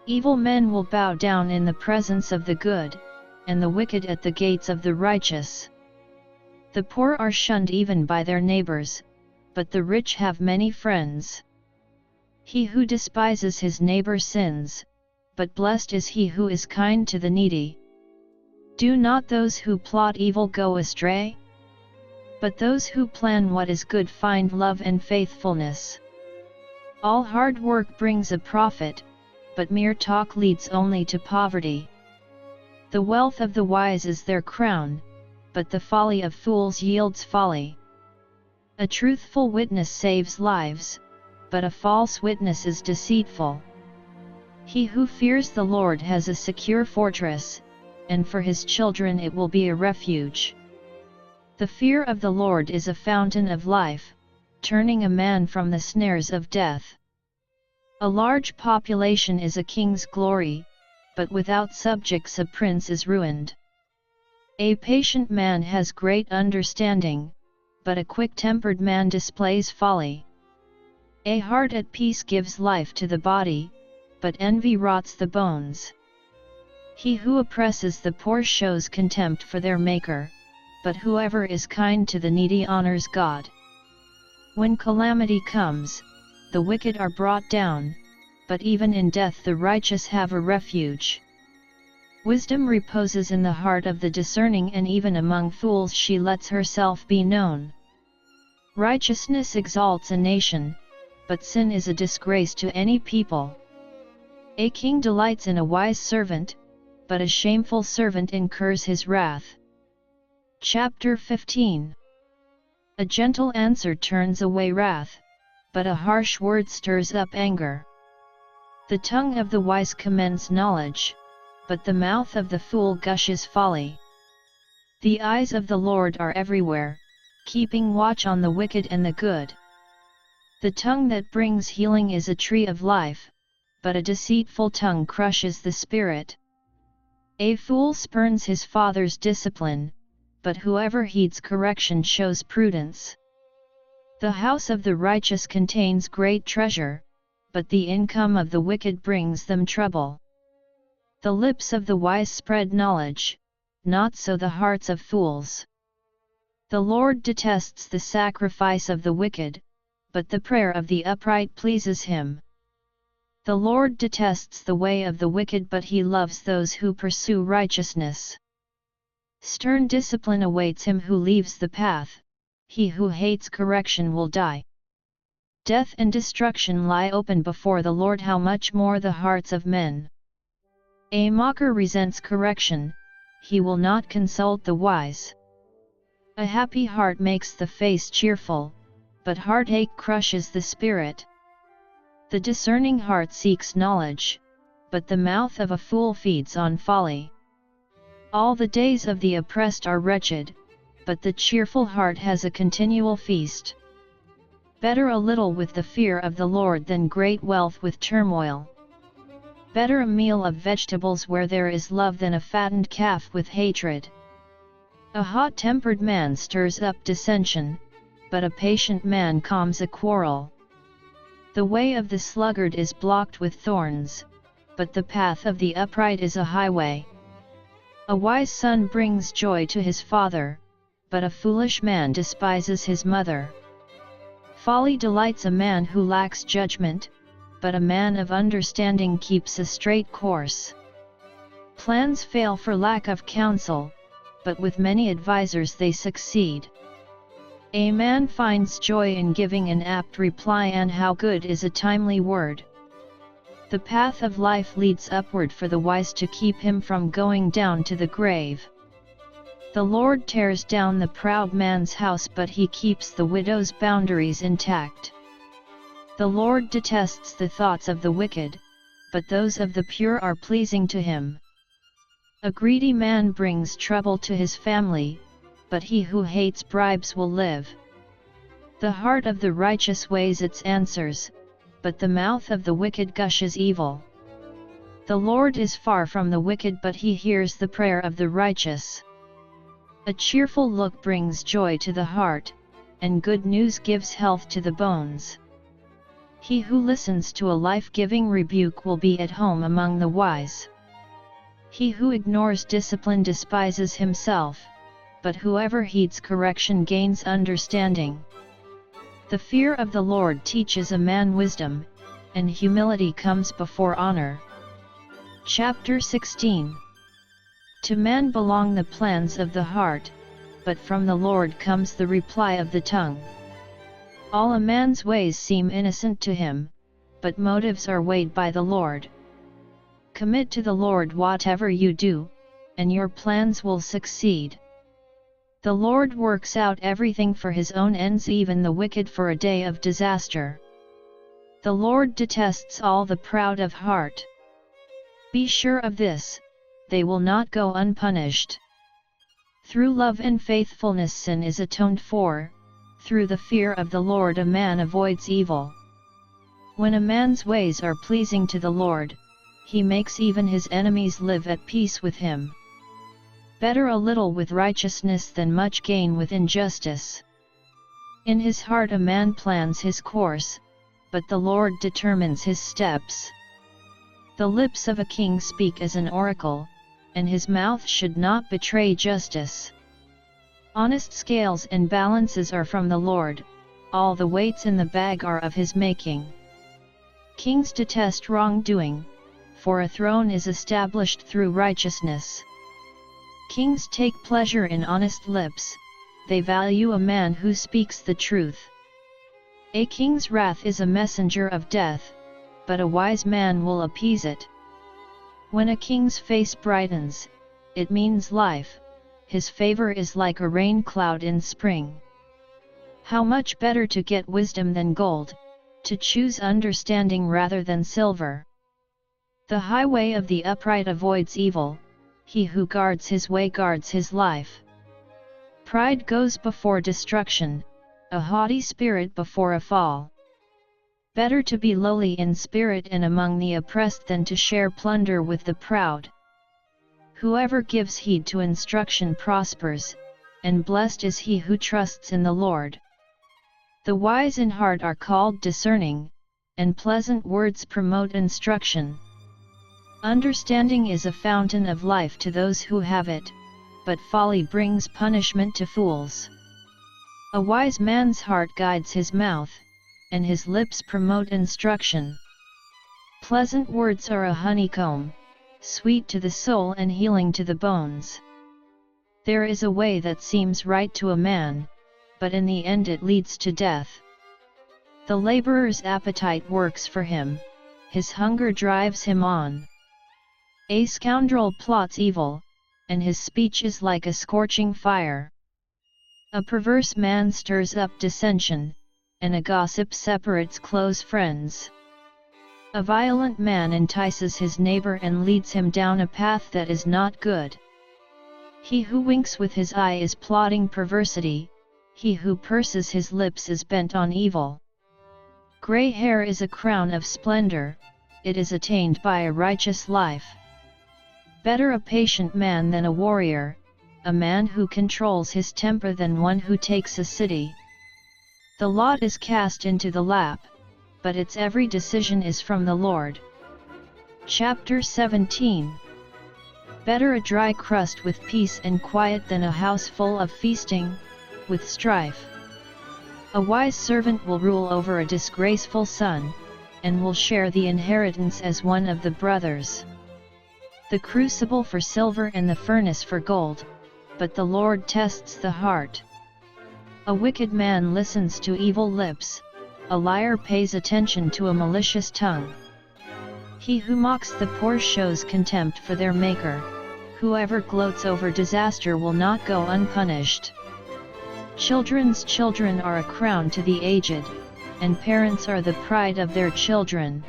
Evil men will bow down in the presence of the good, and the wicked at the gates of the righteous. The poor are shunned even by their neighbors, but the rich have many friends. He who despises his neighbor sins, but blessed is he who is kind to the needy. Do not those who plot evil go astray? But those who plan what is good find love and faithfulness. All hard work brings a profit, but mere talk leads only to poverty. The wealth of the wise is their crown, but the folly of fools yields folly. A truthful witness saves lives, but a false witness is deceitful. He who fears the Lord has a secure fortress, and for his children it will be a refuge. The fear of the Lord is a fountain of life, turning a man from the snares of death. A large population is a king's glory, but without subjects a prince is ruined. A patient man has great understanding, but a quick-tempered man displays folly. A heart at peace gives life to the body, but envy rots the bones. He who oppresses the poor shows contempt for their Maker, but whoever is kind to the needy honors God. When calamity comes, the wicked are brought down, but even in death the righteous have a refuge. Wisdom reposes in the heart of the discerning, and even among fools she lets herself be known. Righteousness exalts a nation, but sin is a disgrace to any people. A king delights in a wise servant, but a shameful servant incurs his wrath. Chapter 15. A gentle answer turns away wrath, but a harsh word stirs up anger. The tongue of the wise commends knowledge, but the mouth of the fool gushes folly. The eyes of the Lord are everywhere, keeping watch on the wicked and the good. The tongue that brings healing is a tree of life, but a deceitful tongue crushes the spirit. A fool spurns his father's discipline, but whoever heeds correction shows prudence. The house of the righteous contains great treasure, but the income of the wicked brings them trouble. The lips of the wise spread knowledge, not so the hearts of fools. The Lord detests the sacrifice of the wicked, but the prayer of the upright pleases him. The Lord detests the way of the wicked, but he loves those who pursue righteousness. Stern discipline awaits him who leaves the path, he who hates correction will die. Death and destruction lie open before the Lord, how much more the hearts of men. A mocker resents correction, he will not consult the wise. A happy heart makes the face cheerful, but heartache crushes the spirit. The discerning heart seeks knowledge, but the mouth of a fool feeds on folly. All the days of the oppressed are wretched, but the cheerful heart has a continual feast. Better a little with the fear of the Lord than great wealth with turmoil. Better a meal of vegetables where there is love than a fattened calf with hatred. A hot-tempered man stirs up dissension, but a patient man calms a quarrel. The way of the sluggard is blocked with thorns, but the path of the upright is a highway. A wise son brings joy to his father, but a foolish man despises his mother. Folly delights a man who lacks judgment, but a man of understanding keeps a straight course. Plans fail for lack of counsel, but with many advisers they succeed. A man finds joy in giving an apt reply, and how good is a timely word. The path of life leads upward for the wise to keep him from going down to the grave. The Lord tears down the proud man's house, but he keeps the widow's boundaries intact. The Lord detests the thoughts of the wicked, but those of the pure are pleasing to him. A greedy man brings trouble to his family, but he who hates bribes will live. The heart of the righteous weighs its answers, but the mouth of the wicked gushes evil. The Lord is far from the wicked, but he hears the prayer of the righteous. A cheerful look brings joy to the heart, and good news gives health to the bones. He who listens to a life-giving rebuke will be at home among the wise. He who ignores discipline despises himself, but whoever heeds correction gains understanding. The fear of the Lord teaches a man wisdom, and humility comes before honor. Chapter 16. To man belong the plans of the heart, but from the Lord comes the reply of the tongue. All a man's ways seem innocent to him, but motives are weighed by the Lord. Commit to the Lord whatever you do, and your plans will succeed. The Lord works out everything for his own ends, even the wicked for a day of disaster. The Lord detests all the proud of heart. Be sure of this, they will not go unpunished. Through love and faithfulness sin is atoned for, through the fear of the Lord a man avoids evil. When a man's ways are pleasing to the Lord, he makes even his enemies live at peace with him. Better a little with righteousness than much gain with injustice. In his heart a man plans his course, but the Lord determines his steps. The lips of a king speak as an oracle, and his mouth should not betray justice. Honest scales and balances are from the Lord, all the weights in the bag are of his making. Kings detest wrongdoing, for a throne is established through righteousness. Kings take pleasure in honest lips, they value a man who speaks the truth. A king's wrath is a messenger of death, but a wise man will appease it. When a king's face brightens, it means life, his favor is like a rain cloud in spring. How much better to get wisdom than gold, to choose understanding rather than silver. The highway of the upright avoids evil, he who guards his way guards his life. Pride goes before destruction, a haughty spirit before a fall. Better to be lowly in spirit and among the oppressed than to share plunder with the proud. Whoever gives heed to instruction prospers, and blessed is he who trusts in the Lord. The wise in heart are called discerning, and pleasant words promote instruction. Understanding is a fountain of life to those who have it, but folly brings punishment to fools. A wise man's heart guides his mouth, and his lips promote instruction. Pleasant words are a honeycomb, sweet to the soul and healing to the bones. There is a way that seems right to a man, but in the end it leads to death. The laborer's appetite works for him, his hunger drives him on. A scoundrel plots evil, and his speech is like a scorching fire. A perverse man stirs up dissension, and a gossip separates close friends. A violent man entices his neighbor and leads him down a path that is not good. He who winks with his eye is plotting perversity, he who purses his lips is bent on evil. Gray hair is a crown of splendor, it is attained by a righteous life. Better a patient man than a warrior, a man who controls his temper than one who takes a city. The lot is cast into the lap, but its every decision is from the Lord. Chapter 17. Better a dry crust with peace and quiet than a house full of feasting, with strife. A wise servant will rule over a disgraceful son, and will share the inheritance as one of the brothers. The crucible for silver and the furnace for gold, but the Lord tests the heart. A wicked man listens to evil lips, a liar pays attention to a malicious tongue. He who mocks the poor shows contempt for their Maker, whoever gloats over disaster will not go unpunished. Children's children are a crown to the aged, and parents are the pride of their children.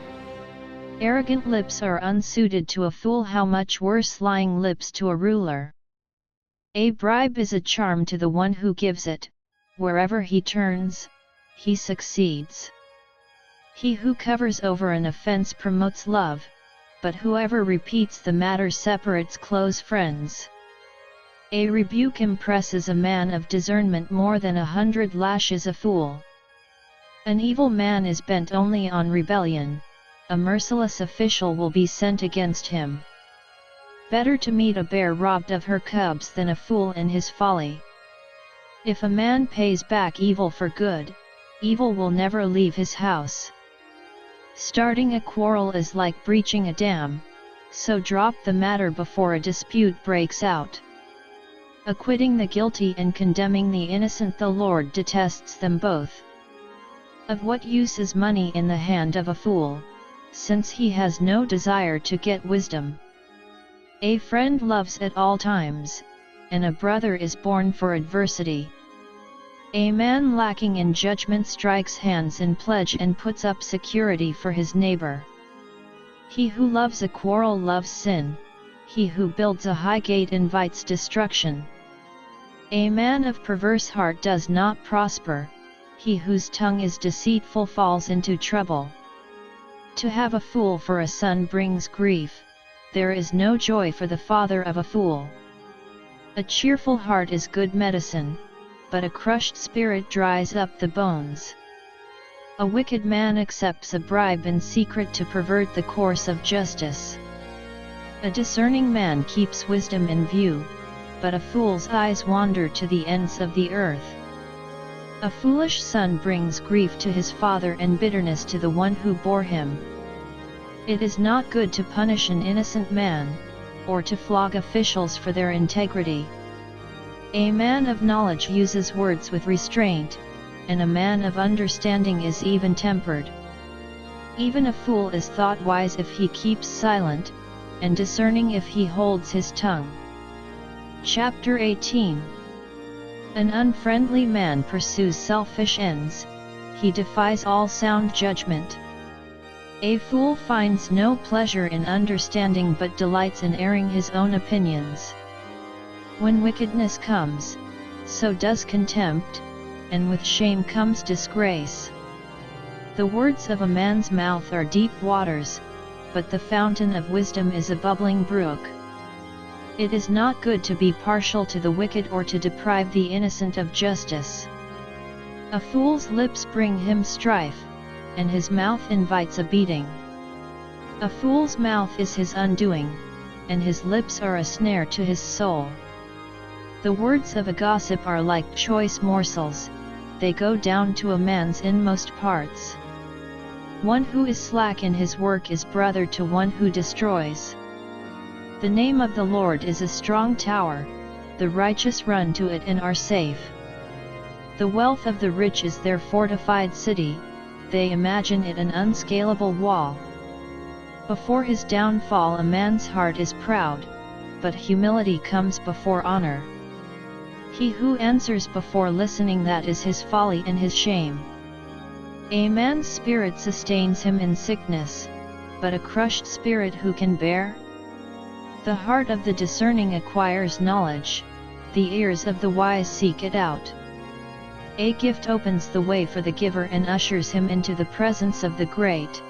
Arrogant lips are unsuited to a fool, how much worse lying lips to a ruler. A bribe is a charm to the one who gives it, wherever he turns, he succeeds. He who covers over an offense promotes love, but whoever repeats the matter separates close friends. A rebuke impresses a man of discernment more than 100 lashes a fool. An evil man is bent only on rebellion, a merciless official will be sent against him. Better to meet a bear robbed of her cubs than a fool in his folly. If a man pays back evil for good, evil will never leave his house. Starting a quarrel is like breaching a dam, so drop the matter before a dispute breaks out. Acquitting the guilty and condemning the innocent, the Lord detests them both. Of what use is money in the hand of a fool, since he has no desire to get wisdom? A friend loves at all times, and a brother is born for adversity. A man lacking in judgment strikes hands in pledge and puts up security for his neighbor. He who loves a quarrel loves sin, he who builds a high gate invites destruction. A man of perverse heart does not prosper, he whose tongue is deceitful falls into trouble. To have a fool for a son brings grief, there is no joy for the father of a fool. A cheerful heart is good medicine, but a crushed spirit dries up the bones. A wicked man accepts a bribe in secret to pervert the course of justice. A discerning man keeps wisdom in view, but a fool's eyes wander to the ends of the earth. A foolish son brings grief to his father and bitterness to the one who bore him. It is not good to punish an innocent man, or to flog officials for their integrity. A man of knowledge uses words with restraint, and a man of understanding is even-tempered. Even a fool is thought wise if he keeps silent, and discerning if he holds his tongue. Chapter 18. An unfriendly man pursues selfish ends, he defies all sound judgment. A fool finds no pleasure in understanding but delights in airing his own opinions. When wickedness comes, so does contempt, and with shame comes disgrace. The words of a man's mouth are deep waters, but the fountain of wisdom is a bubbling brook. It is not good to be partial to the wicked or to deprive the innocent of justice. A fool's lips bring him strife, and his mouth invites a beating. A fool's mouth is his undoing, and his lips are a snare to his soul. The words of a gossip are like choice morsels, they go down to a man's inmost parts. One who is slack in his work is brother to one who destroys. The name of the Lord is a strong tower, the righteous run to it and are safe. The wealth of the rich is their fortified city, they imagine it an unscalable wall. Before his downfall a man's heart is proud, but humility comes before honor. He who answers before listening, that is his folly and his shame. A man's spirit sustains him in sickness, but a crushed spirit who can bear? The heart of the discerning acquires knowledge, the ears of the wise seek it out. A gift opens the way for the giver and ushers him into the presence of the great.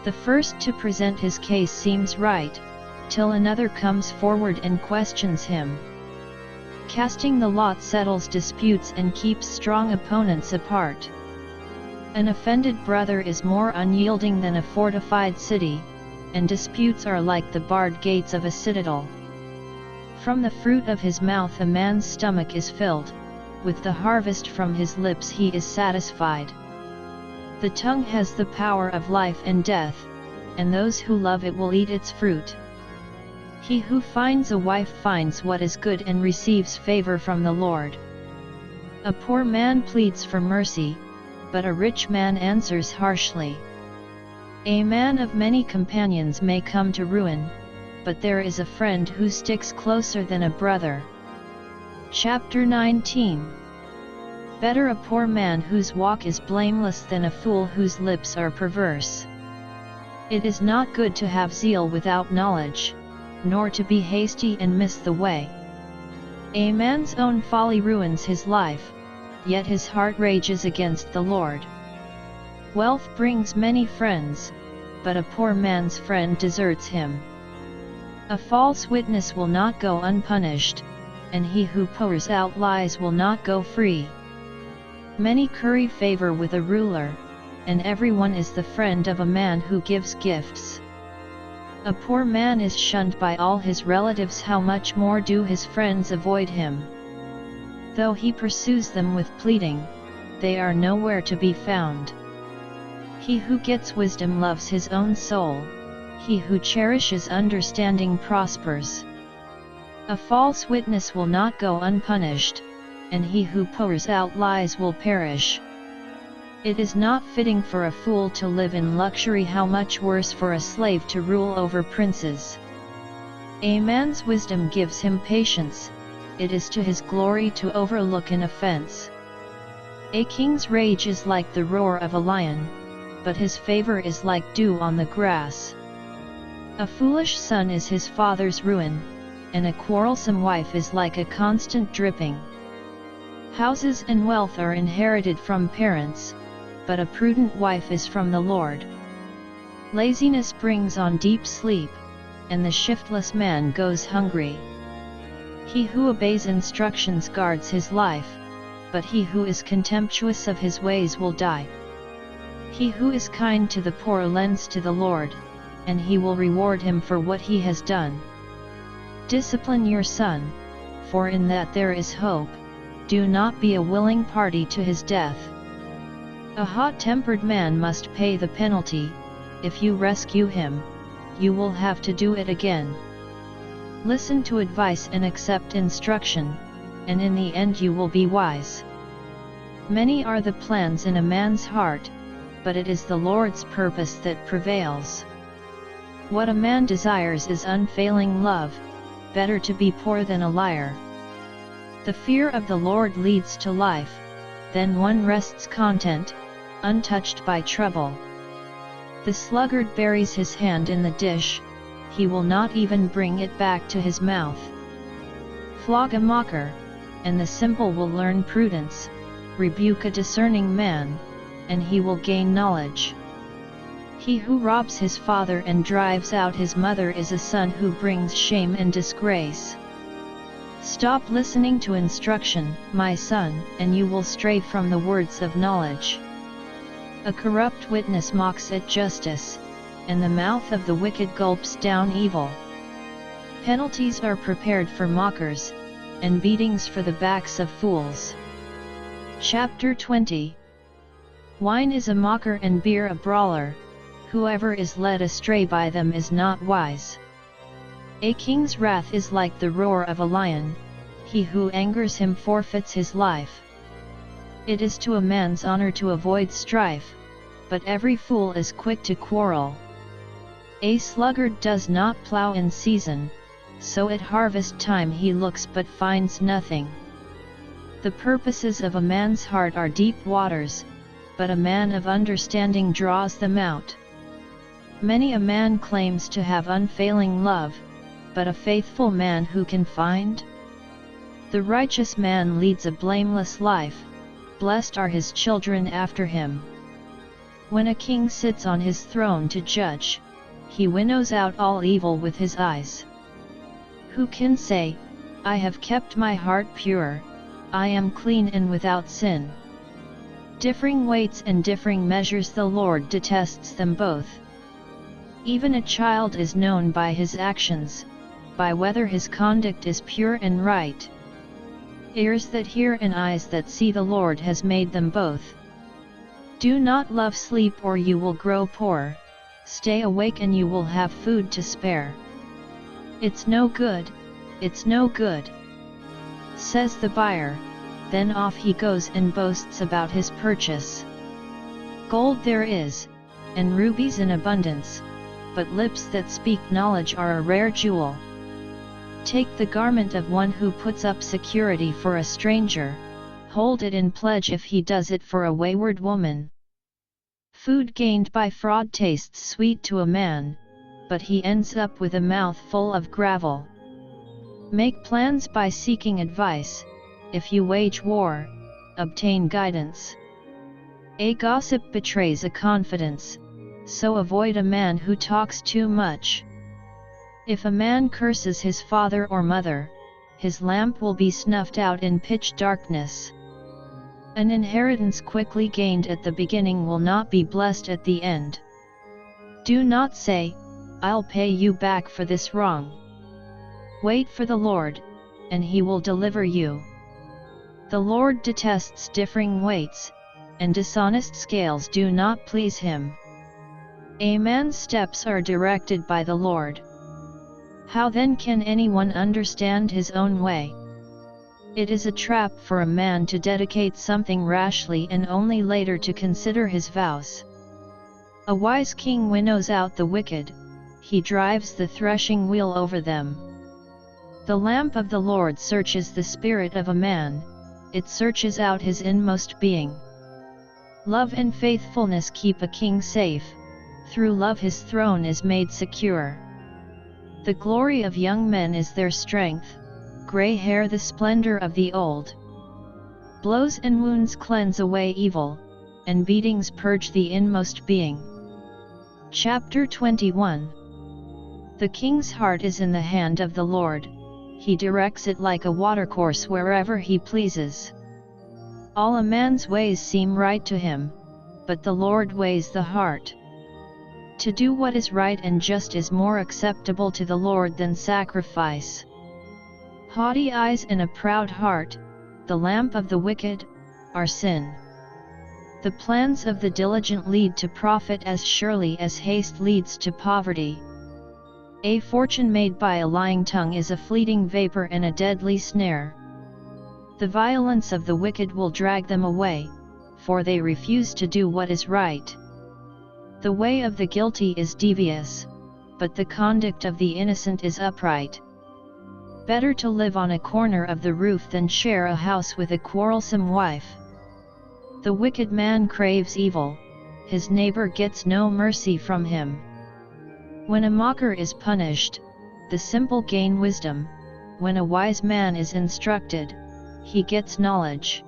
The first to present his case seems right, till another comes forward and questions him. Casting the lot settles disputes and keeps strong opponents apart. An offended brother is more unyielding than a fortified city, and disputes are like the barred gates of a citadel. From the fruit of his mouth a man's stomach is filled, with the harvest from his lips he is satisfied. The tongue has the power of life and death, and those who love it will eat its fruit. He who finds a wife finds what is good and receives favor from the Lord. A poor man pleads for mercy, but a rich man answers harshly. A man of many companions may come to ruin, but there is a friend who sticks closer than a brother. Chapter 19. Better a poor man whose walk is blameless than a fool whose lips are perverse. It is not good to have zeal without knowledge, nor to be hasty and miss the way. A man's own folly ruins his life, yet his heart rages against the Lord. Wealth brings many friends, but a poor man's friend deserts him. A false witness will not go unpunished, and he who pours out lies will not go free. Many curry favor with a ruler, and everyone is the friend of a man who gives gifts. A poor man is shunned by all his relatives, how much more do his friends avoid him? Though he pursues them with pleading, they are nowhere to be found. He who gets wisdom loves his own soul, he who cherishes understanding prospers. A false witness will not go unpunished, and he who pours out lies will perish. It is not fitting for a fool to live in luxury, how much worse for a slave to rule over princes. A man's wisdom gives him patience, it is to his glory to overlook an offense. A king's rage is like the roar of a lion, but his favor is like dew on the grass. A foolish son is his father's ruin, and a quarrelsome wife is like a constant dripping. Houses and wealth are inherited from parents, but a prudent wife is from the Lord. Laziness brings on deep sleep, and the shiftless man goes hungry. He who obeys instructions guards his life, but he who is contemptuous of his ways will die. He who is kind to the poor lends to the Lord, and he will reward him for what he has done. Discipline your son, for in that there is hope. Do not be a willing party to his death. A hot-tempered man must pay the penalty. If you rescue him, you will have to do it again. Listen to advice and accept instruction, and in the end you will be wise. Many are the plans in a man's heart, but it is the Lord's purpose that prevails. What a man desires is unfailing love, better to be poor than a liar. The fear of the Lord leads to life, then one rests content, untouched by trouble. The sluggard buries his hand in the dish, he will not even bring it back to his mouth. Flog a mocker, and the simple will learn prudence, rebuke a discerning man, and he will gain knowledge. He who robs his father and drives out his mother is a son who brings shame and disgrace. Stop listening to instruction, my son, and you will stray from the words of knowledge. A corrupt witness mocks at justice, and the mouth of the wicked gulps down evil. Penalties are prepared for mockers, and beatings for the backs of fools. Chapter 20. Wine is a mocker and beer a brawler, whoever is led astray by them is not wise. A king's wrath is like the roar of a lion, he who angers him forfeits his life. It is to a man's honor to avoid strife, but every fool is quick to quarrel. A sluggard does not plow in season, so at harvest time he looks but finds nothing. The purposes of a man's heart are deep waters, but a man of understanding draws them out. Many a man claims to have unfailing love, but a faithful man who can find? The righteous man leads a blameless life, blessed are his children after him. When a king sits on his throne to judge, he winnows out all evil with his eyes. Who can say, I have kept my heart pure, I am clean and without sin? Differing weights and differing measures, the Lord detests them both. Even a child is known by his actions, by whether his conduct is pure and right. Ears that hear and eyes that see, the Lord has made them both. Do not love sleep or you will grow poor, stay awake and you will have food to spare. It's no good, it's no good, says the buyer, then off he goes and boasts about his purchase. Gold there is, and rubies in abundance, but lips that speak knowledge are a rare jewel. Take the garment of one who puts up security for a stranger, hold it in pledge if he does it for a wayward woman. Food gained by fraud tastes sweet to a man, but he ends up with a mouth full of gravel. Make plans by seeking advice, if you wage war, obtain guidance. A gossip betrays a confidence, so avoid a man who talks too much. If a man curses his father or mother, his lamp will be snuffed out in pitch darkness. An inheritance quickly gained at the beginning will not be blessed at the end. Do not say, I'll pay you back for this wrong. Wait for the Lord, and he will deliver you. The Lord detests differing weights, and dishonest scales do not please him. A man's steps are directed by the Lord. How then can anyone understand his own way? It is a trap for a man to dedicate something rashly and only later to consider his vows. A wise king winnows out the wicked, he drives the threshing wheel over them. The lamp of the Lord searches the spirit of a man, it searches out his inmost being. Love and faithfulness keep a king safe, through love his throne is made secure. The glory of young men is their strength, gray hair the splendor of the old. Blows and wounds cleanse away evil, and beatings purge the inmost being. Chapter 21. The king's heart is in the hand of the Lord, he directs it like a watercourse wherever he pleases. All a man's ways seem right to him, but the Lord weighs the heart. To do what is right and just is more acceptable to the Lord than sacrifice. Haughty eyes and a proud heart, the lamp of the wicked, are sin. The plans of the diligent lead to profit as surely as haste leads to poverty. A fortune made by a lying tongue is a fleeting vapor and a deadly snare. The violence of the wicked will drag them away, for they refuse to do what is right. The way of the guilty is devious, but the conduct of the innocent is upright. Better to live on a corner of the roof than share a house with a quarrelsome wife. The wicked man craves evil, his neighbor gets no mercy from him. When a mocker is punished, the simple gain wisdom, when a wise man is instructed, he gets knowledge.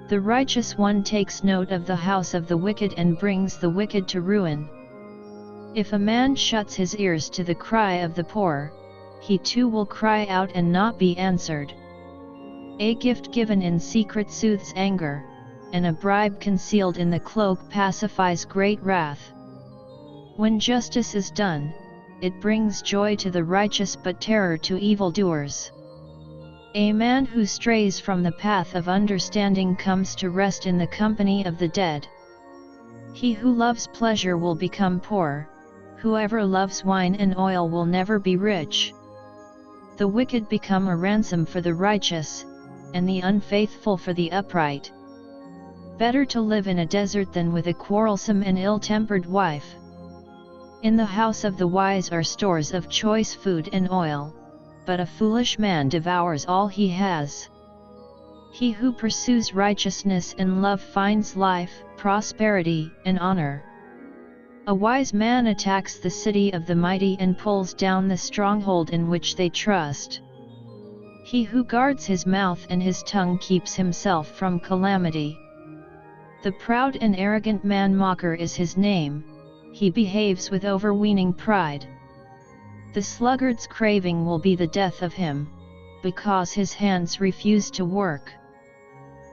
The righteous one takes note of the house of the wicked and brings the wicked to ruin. If a man shuts his ears to the cry of the poor, he too will cry out and not be answered. A gift given in secret soothes anger, and a bribe concealed in the cloak pacifies great wrath. When justice is done, it brings joy to the righteous but terror to evildoers. A man who strays from the path of understanding comes to rest in the company of the dead. He who loves pleasure will become poor, whoever loves wine and oil will never be rich. The wicked become a ransom for the righteous, and the unfaithful for the upright. Better to live in a desert than with a quarrelsome and ill-tempered wife. In the house of the wise are stores of choice food and oil, but a foolish man devours all he has. He who pursues righteousness and love finds life, prosperity, and honor. A wise man attacks the city of the mighty and pulls down the stronghold in which they trust. He who guards his mouth and his tongue keeps himself from calamity. The proud and arrogant man mocker is his name, he behaves with overweening pride. The sluggard's craving will be the death of him, because his hands refuse to work.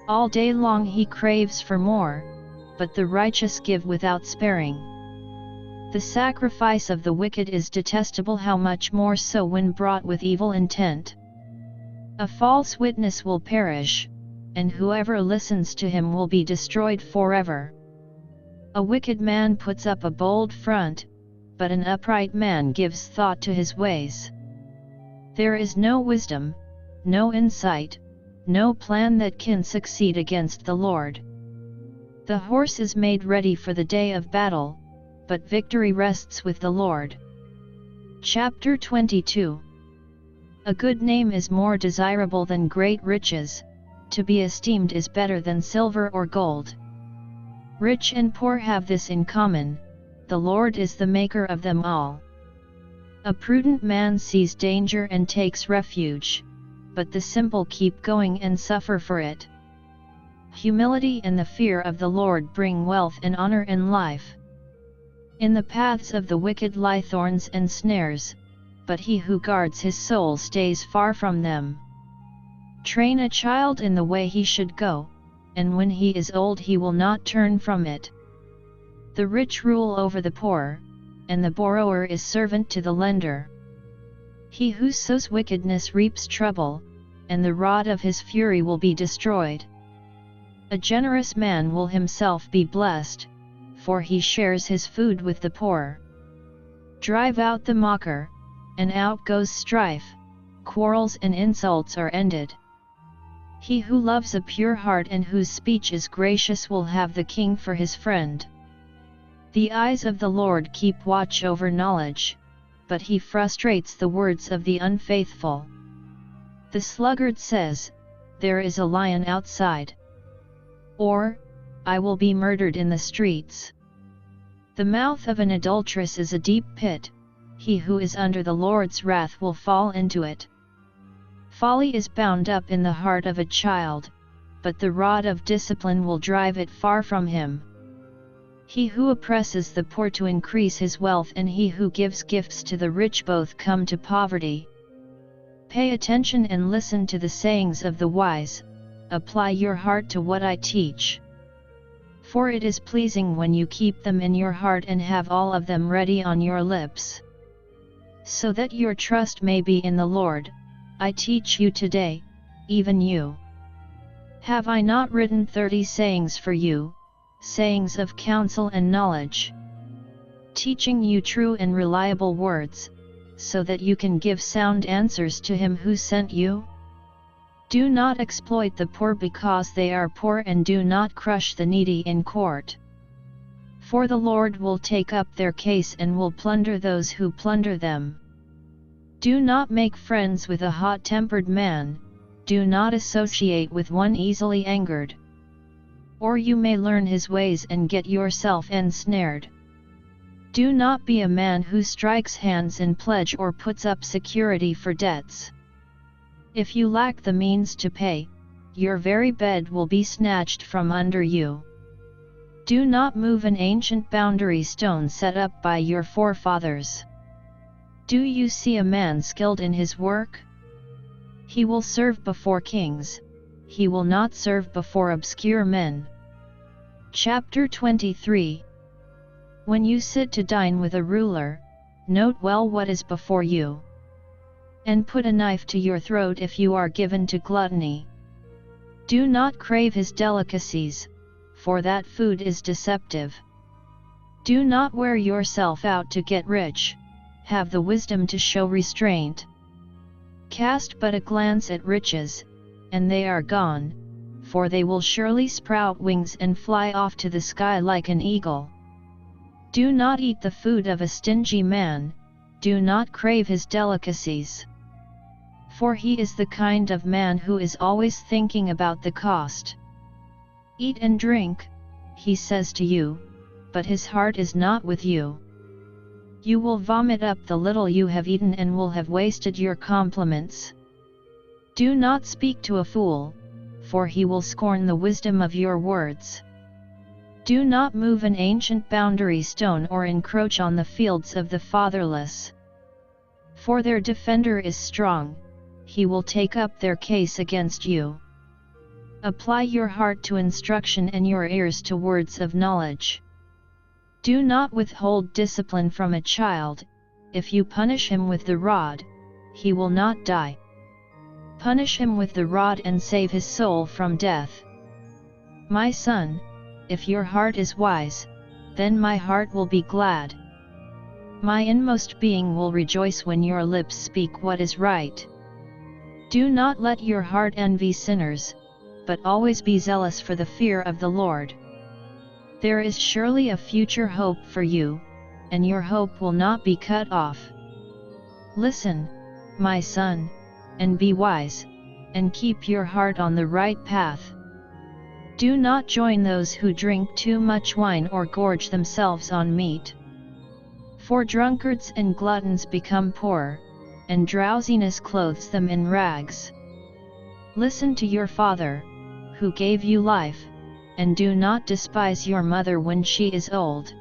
All day long he craves for more, but the righteous give without sparing. The sacrifice of the wicked is detestable, how much more so when brought with evil intent. A false witness will perish, and whoever listens to him will be destroyed forever. A wicked man puts up a bold front, but an upright man gives thought to his ways. There is no wisdom, no insight, no plan that can succeed against the Lord. The horse is made ready for the day of battle, but victory rests with the Lord. Chapter 22. A good name is more desirable than great riches, to be esteemed is better than silver or gold. Rich and poor have this in common, the Lord is the maker of them all. A prudent man sees danger and takes refuge, but the simple keep going and suffer for it. Humility and the fear of the Lord bring wealth and honor and life. In the paths of the wicked lie thorns and snares, but he who guards his soul stays far from them. Train a child in the way he should go, and when he is old he will not turn from it. The rich rule over the poor, and the borrower is servant to the lender. He who sows wickedness reaps trouble, and the rod of his fury will be destroyed. A generous man will himself be blessed, for he shares his food with the poor. Drive out the mocker, and out goes strife, quarrels and insults are ended. He who loves a pure heart and whose speech is gracious will have the king for his friend. The eyes of the Lord keep watch over knowledge, but he frustrates the words of the unfaithful. The sluggard says, "There is a lion outside," or, "I will be murdered in the streets." The mouth of an adulteress is a deep pit, he who is under the Lord's wrath will fall into it. Folly is bound up in the heart of a child, but the rod of discipline will drive it far from him. He who oppresses the poor to increase his wealth and he who gives gifts to the rich both come to poverty. Pay attention and listen to the sayings of the wise, apply your heart to what I teach. For it is pleasing when you keep them in your heart and have all of them ready on your lips. So that your trust may be in the Lord, I teach you today, even you. Have I not written 30 sayings for you, sayings of counsel and knowledge? Teaching you true and reliable words, so that you can give sound answers to him who sent you? Do not exploit the poor because they are poor, and do not crush the needy in court. For the Lord will take up their case and will plunder those who plunder them. Do not make friends with a hot-tempered man, do not associate with one easily angered. Or you may learn his ways and get yourself ensnared. Do not be a man who strikes hands in pledge or puts up security for debts. If you lack the means to pay, your very bed will be snatched from under you. Do not move an ancient boundary stone set up by your forefathers. Do you see a man skilled in his work? He will serve before kings, he will not serve before obscure men. Chapter 23. When you sit to dine with a ruler, note well what is before you. And put a knife to your throat if you are given to gluttony. Do not crave his delicacies, for that food is deceptive. Do not wear yourself out to get rich, have the wisdom to show restraint. Cast but a glance at riches, and they are gone, for they will surely sprout wings and fly off to the sky like an eagle. Do not eat the food of a stingy man, do not crave his delicacies. For he is the kind of man who is always thinking about the cost. Eat and drink, he says to you, but his heart is not with you. You will vomit up the little you have eaten and will have wasted your compliments. Do not speak to a fool, for he will scorn the wisdom of your words. Do not move an ancient boundary stone or encroach on the fields of the fatherless. For their defender is strong, he will take up their case against you. Apply your heart to instruction and your ears to words of knowledge. Do not withhold discipline from a child. If you punish him with the rod, he will not die. Punish him with the rod and save his soul from death. My son, if your heart is wise, then my heart will be glad. My inmost being will rejoice when your lips speak what is right. Do not let your heart envy sinners, but always be zealous for the fear of the Lord. There is surely a future hope for you, and your hope will not be cut off. Listen, my son, and be wise, and keep your heart on the right path. Do not join those who drink too much wine or gorge themselves on meat. For drunkards and gluttons become poor, and drowsiness clothes them in rags. Listen to your father, who gave you life, and do not despise your mother when she is old.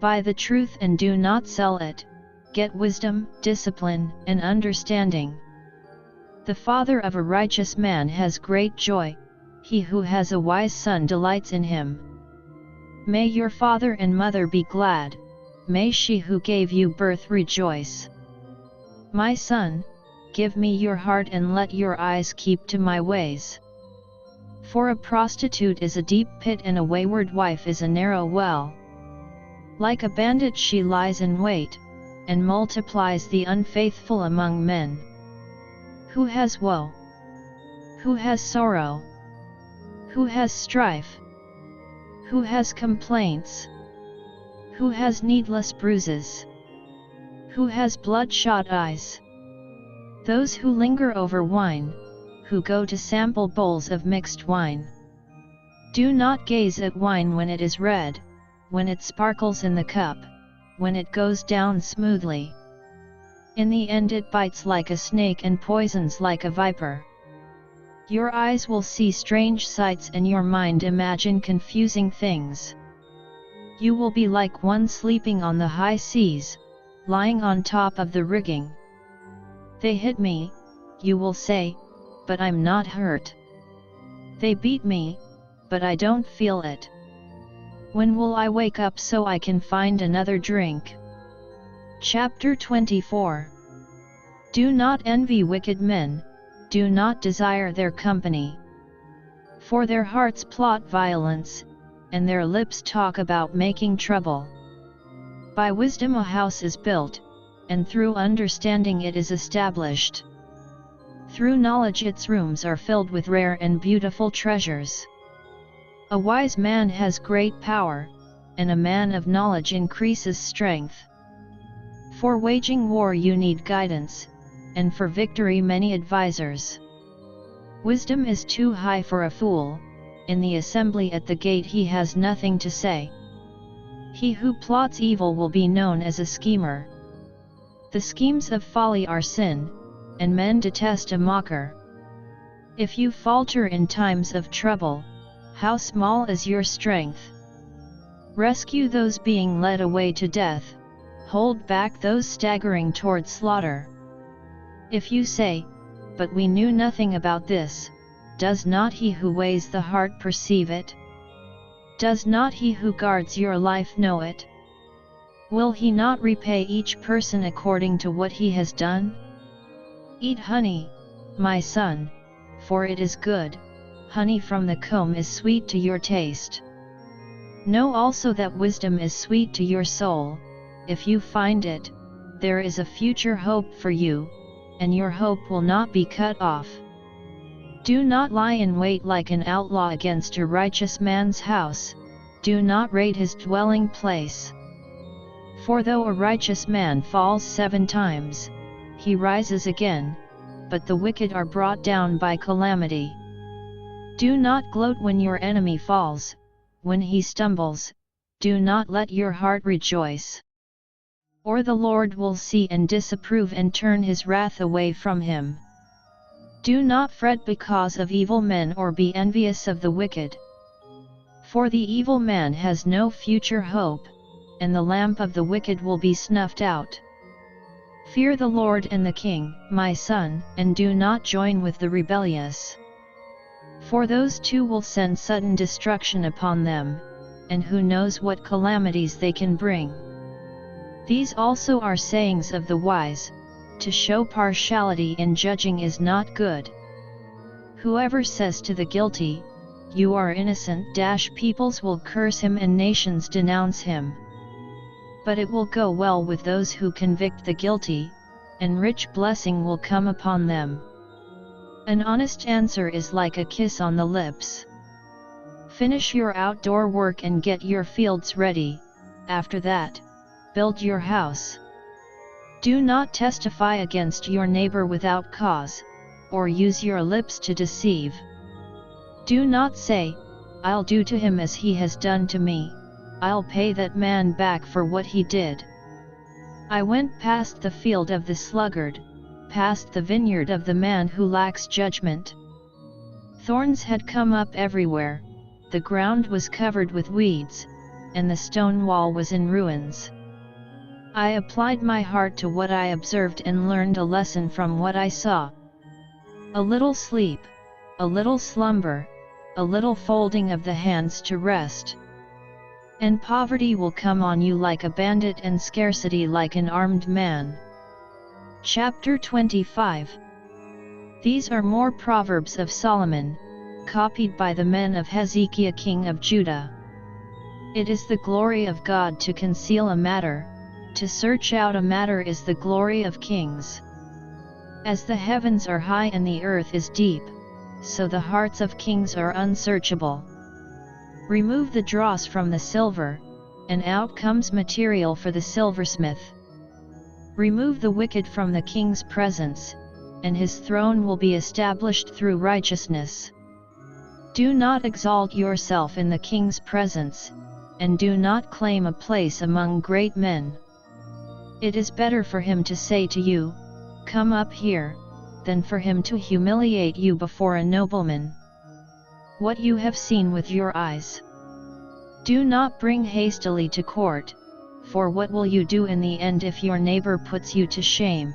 Buy the truth and do not sell it, get wisdom, discipline, and understanding. The father of a righteous man has great joy, he who has a wise son delights in him. May your father and mother be glad, may she who gave you birth rejoice. My son, give me your heart and let your eyes keep to my ways. For a prostitute is a deep pit and a wayward wife is a narrow well. Like a bandit she lies in wait, and multiplies the unfaithful among men. Who has woe? Who has sorrow? Who has strife? Who has complaints? Who has needless bruises? Who has bloodshot eyes? Those who linger over wine, who go to sample bowls of mixed wine. Do not gaze at wine when it is red, when it sparkles in the cup, when it goes down smoothly. In the end it bites like a snake and poisons like a viper. Your eyes will see strange sights and your mind imagine confusing things. You will be like one sleeping on the high seas, lying on top of the rigging. They hit me, you will say, but I'm not hurt. They beat me, but I don't feel it. When will I wake up so I can find another drink? Chapter 24. Do not envy wicked men, do not desire their company. For their hearts plot violence, and their lips talk about making trouble. By wisdom a house is built, and through understanding it is established. Through knowledge its rooms are filled with rare and beautiful treasures. A wise man has great power, and a man of knowledge increases strength. For waging war you need guidance, and for victory many advisers. Wisdom is too high for a fool, in the assembly at the gate he has nothing to say. He who plots evil will be known as a schemer. The schemes of folly are sin, and men detest a mocker. If you falter in times of trouble, how small is your strength? Rescue those being led away to death, hold back those staggering toward slaughter. If you say, but we knew nothing about this, does not he who weighs the heart perceive it? Does not he who guards your life know it? Will he not repay each person according to what he has done? Eat honey, my son, for it is good, honey from the comb is sweet to your taste. Know also that wisdom is sweet to your soul, if you find it, there is a future hope for you, and your hope will not be cut off. Do not lie in wait like an outlaw against a righteous man's house, do not raid his dwelling place. For though a righteous man falls 7 times, he rises again, but the wicked are brought down by calamity. Do not gloat when your enemy falls, when he stumbles, do not let your heart rejoice. Or the Lord will see and disapprove and turn his wrath away from him. Do not fret because of evil men or be envious of the wicked. For the evil man has no future hope, and the lamp of the wicked will be snuffed out. Fear the Lord and the King, my son, and do not join with the rebellious. For those two will send sudden destruction upon them, and who knows what calamities they can bring. These also are sayings of the wise, to show partiality in judging is not good. Whoever says to the guilty, "You are innocent," peoples will curse him and nations denounce him. But it will go well with those who convict the guilty, and rich blessing will come upon them. An honest answer is like a kiss on the lips. Finish your outdoor work and get your fields ready, after that, build your house. Do not testify against your neighbor without cause, or use your lips to deceive. Do not say, "I'll do to him as he has done to me, I'll pay that man back for what he did." I went past the field of the sluggard, past the vineyard of the man who lacks judgment. Thorns had come up everywhere, the ground was covered with weeds, and the stone wall was in ruins. I applied my heart to what I observed and learned a lesson from what I saw. A little sleep, a little slumber, a little folding of the hands to rest. And poverty will come on you like a bandit and scarcity like an armed man. Chapter 25. These are more Proverbs of Solomon, copied by the men of Hezekiah king of Judah. It is the glory of God to conceal a matter, to search out a matter is the glory of kings. As the heavens are high and the earth is deep, so the hearts of kings are unsearchable. Remove the dross from the silver, and out comes material for the silversmith. Remove the wicked from the king's presence, and his throne will be established through righteousness. Do not exalt yourself in the king's presence, and do not claim a place among great men. It is better for him to say to you, "Come up here," than for him to humiliate you before a nobleman. What you have seen with your eyes, do not bring hastily to court, for what will you do in the end if your neighbor puts you to shame?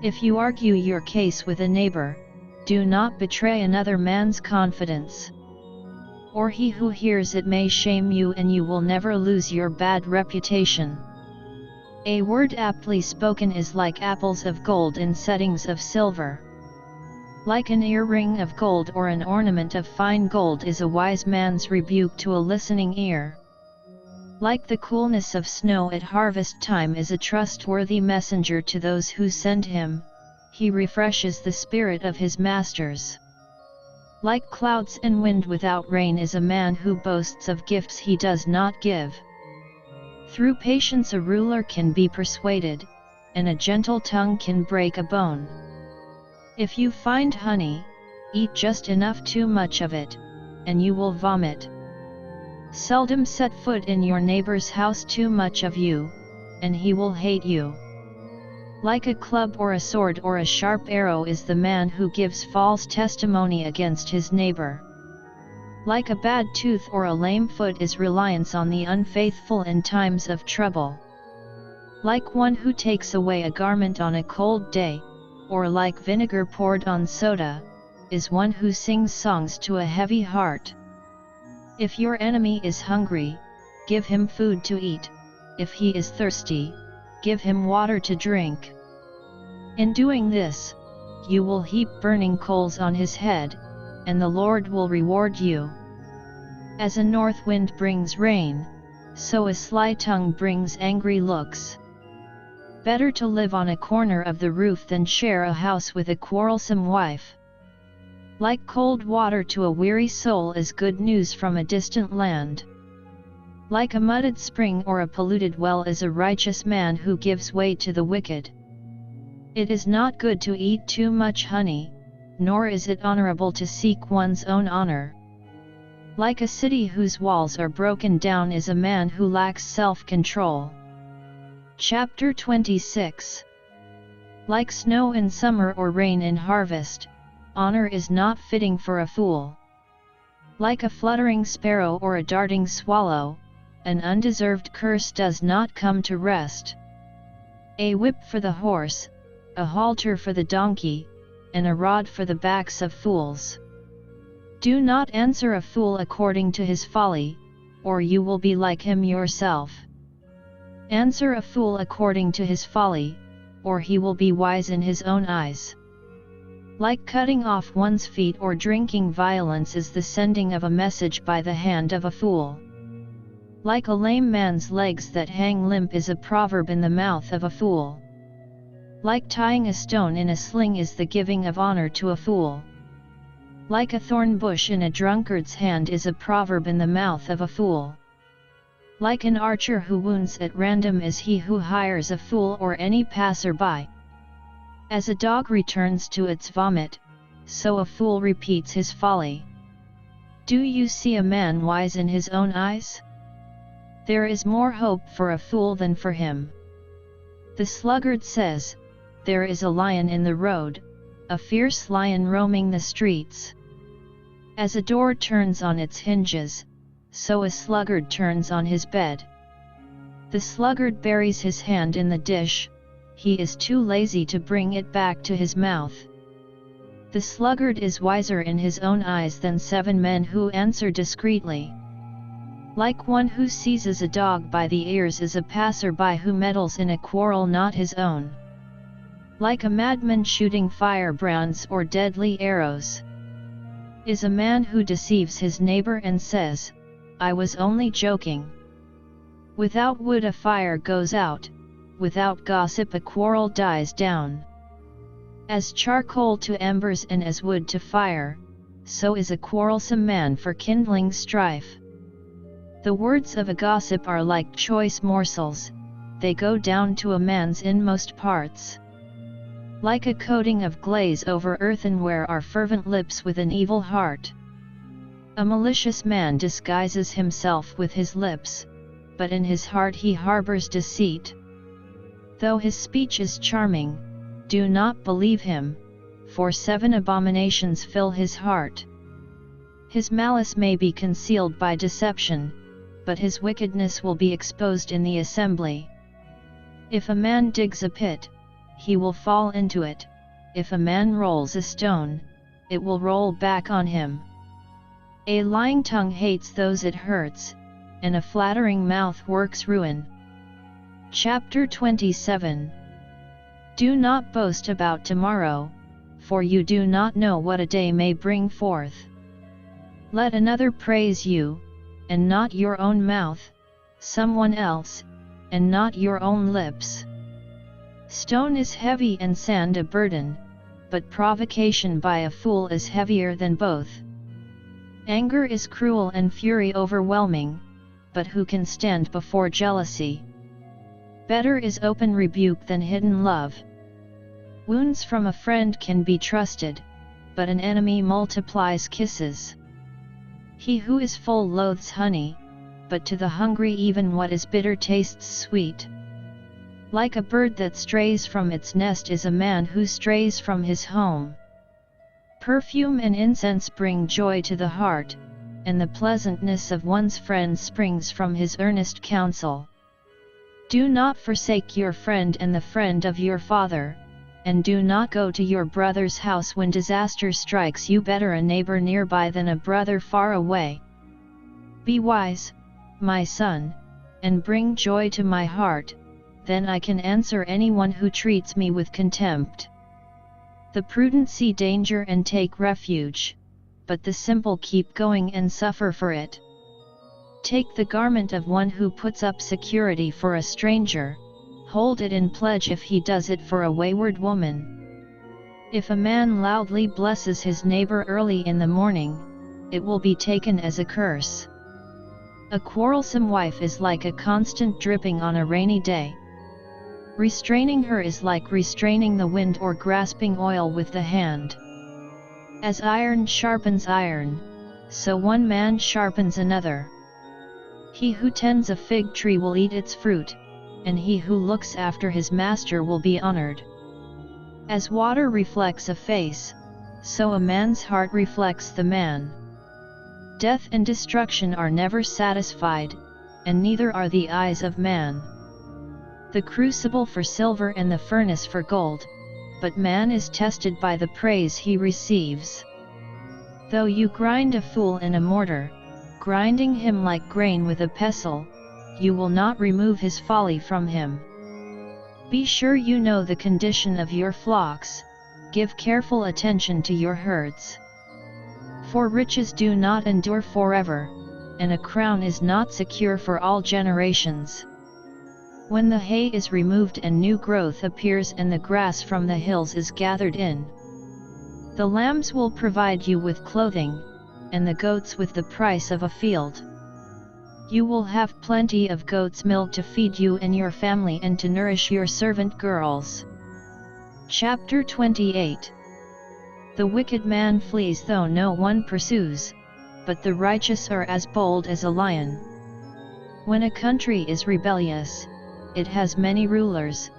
If you argue your case with a neighbor, do not betray another man's confidence. Or he who hears it may shame you and you will never lose your bad reputation. A word aptly spoken is like apples of gold in settings of silver. Like an earring of gold or an ornament of fine gold is a wise man's rebuke to a listening ear. Like the coolness of snow at harvest time is a trustworthy messenger to those who send him, he refreshes the spirit of his masters. Like clouds and wind without rain is a man who boasts of gifts he does not give. Through patience a ruler can be persuaded, and a gentle tongue can break a bone. If you find honey, eat just enough, too much of it, and you will vomit. Seldom set foot in your neighbor's house, too much of you, and he will hate you. Like a club or a sword or a sharp arrow is the man who gives false testimony against his neighbor. Like a bad tooth or a lame foot is reliance on the unfaithful in times of trouble. Like one who takes away a garment on a cold day, or like vinegar poured on soda, is one who sings songs to a heavy heart. If your enemy is hungry, give him food to eat, if he is thirsty, give him water to drink. In doing this, you will heap burning coals on his head, and the Lord will reward you. As a north wind brings rain, so a sly tongue brings angry looks. Better to live on a corner of the roof than share a house with a quarrelsome wife. Like cold water to a weary soul is good news from a distant land. Like a mudded spring or a polluted well is a righteous man who gives way to the wicked. It is not good to eat too much honey, nor is it honorable to seek one's own honor. Like a city whose walls are broken down is a man who lacks self-control. Chapter 26. Like snow in summer or rain in harvest, honor is not fitting for a fool. Like a fluttering sparrow or a darting swallow, an undeserved curse does not come to rest. A whip for the horse, a halter for the donkey, and a rod for the backs of fools. Do not answer a fool according to his folly, or you will be like him yourself. Answer a fool according to his folly, or he will be wise in his own eyes. Like cutting off one's feet or drinking violence is the sending of a message by the hand of a fool. Like a lame man's legs that hang limp is a proverb in the mouth of a fool. Like tying a stone in a sling is the giving of honor to a fool. Like a thorn bush in a drunkard's hand is a proverb in the mouth of a fool. Like an archer who wounds at random is he who hires a fool or any passer-by. As a dog returns to its vomit, so a fool repeats his folly. Do you see a man wise in his own eyes? There is more hope for a fool than for him. The sluggard says, "There is a lion in the road, a fierce lion roaming the streets." As a door turns on its hinges, so a sluggard turns on his bed. The sluggard buries his hand in the dish, he is too lazy to bring it back to his mouth. The sluggard is wiser in his own eyes than 7 men who answer discreetly. Like one who seizes a dog by the ears is a passer-by who meddles in a quarrel not his own. Like a madman shooting firebrands or deadly arrows is a man who deceives his neighbor and says, "I was only joking." Without wood a fire goes out, without gossip a quarrel dies down. As charcoal to embers and as wood to fire, so is a quarrelsome man for kindling strife. The words of a gossip are like choice morsels, they go down to a man's inmost parts. Like a coating of glaze over earthenware are fervent lips with an evil heart. A malicious man disguises himself with his lips, but in his heart he harbors deceit. Though his speech is charming, do not believe him, for 7 abominations fill his heart. His malice may be concealed by deception, but his wickedness will be exposed in the assembly. If a man digs a pit, he will fall into it. If a man rolls a stone, it will roll back on him. A lying tongue hates those it hurts, and a flattering mouth works ruin. Chapter 27. Do not boast about tomorrow, for you do not know what a day may bring forth. Let another praise you, and not your own mouth, someone else, and not your own lips. Stone is heavy and sand a burden, but provocation by a fool is heavier than both. Anger is cruel and fury overwhelming, but who can stand before jealousy? Better is open rebuke than hidden love. Wounds from a friend can be trusted, but an enemy multiplies kisses. He who is full loathes honey, but to the hungry even what is bitter tastes sweet. Like a bird that strays from its nest is a man who strays from his home. Perfume and incense bring joy to the heart, and the pleasantness of one's friend springs from his earnest counsel. Do not forsake your friend and the friend of your father, and do not go to your brother's house when disaster strikes you. Better a neighbor nearby than a brother far away. Be wise, my son, and bring joy to my heart, then I can answer anyone who treats me with contempt. The prudent see danger and take refuge, but the simple keep going and suffer for it. Take the garment of one who puts up security for a stranger, hold it in pledge if he does it for a wayward woman. If a man loudly blesses his neighbor early in the morning, it will be taken as a curse. A quarrelsome wife is like a constant dripping on a rainy day. Restraining her is like restraining the wind or grasping oil with the hand. As iron sharpens iron, so one man sharpens another. He who tends a fig tree will eat its fruit, and he who looks after his master will be honored. As water reflects a face, so a man's heart reflects the man. Death and destruction are never satisfied, and neither are the eyes of man. The crucible for silver and the furnace for gold, but man is tested by the praise he receives. Though you grind a fool in a mortar, grinding him like grain with a pestle, you will not remove his folly from him. Be sure you know the condition of your flocks, give careful attention to your herds. For riches do not endure forever, and a crown is not secure for all generations. When the hay is removed and new growth appears and the grass from the hills is gathered in, the lambs will provide you with clothing, and the goats with the price of a field. You will have plenty of goat's milk to feed you and your family and to nourish your servant girls. Chapter 28. The wicked man flees though no one pursues, but the righteous are as bold as a lion. When a country is rebellious, it has many rulers,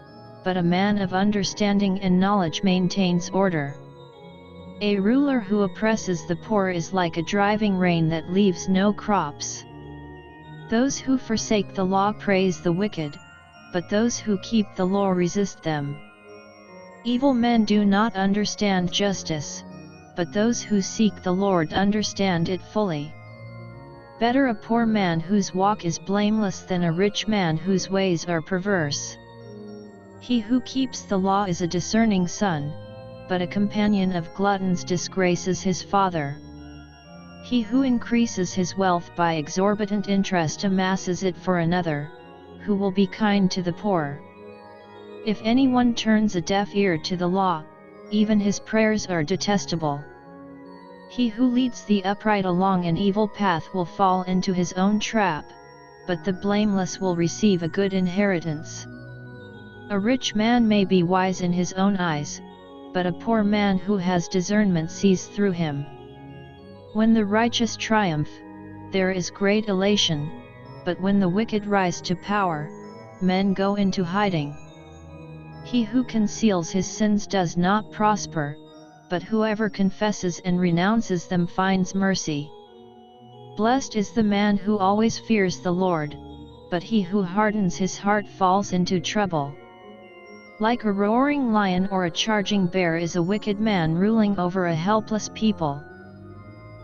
but a man of understanding and knowledge maintains order. A ruler who oppresses the poor is like a driving rain that leaves no crops. Those who forsake the law praise the wicked, but those who keep the law resist them. Evil men do not understand justice, but those who seek the Lord understand it fully. Better a poor man whose walk is blameless than a rich man whose ways are perverse. He who keeps the law is a discerning son, but a companion of gluttons disgraces his father. He who increases his wealth by exorbitant interest amasses it for another, who will be kind to the poor. If anyone turns a deaf ear to the law, even his prayers are detestable. He who leads the upright along an evil path will fall into his own trap, but the blameless will receive a good inheritance. A rich man may be wise in his own eyes, but a poor man who has discernment sees through him. When the righteous triumph, there is great elation, but when the wicked rise to power, men go into hiding. He who conceals his sins does not prosper, but whoever confesses and renounces them finds mercy. Blessed is the man who always fears the Lord, but he who hardens his heart falls into trouble. Like a roaring lion or a charging bear is a wicked man ruling over a helpless people.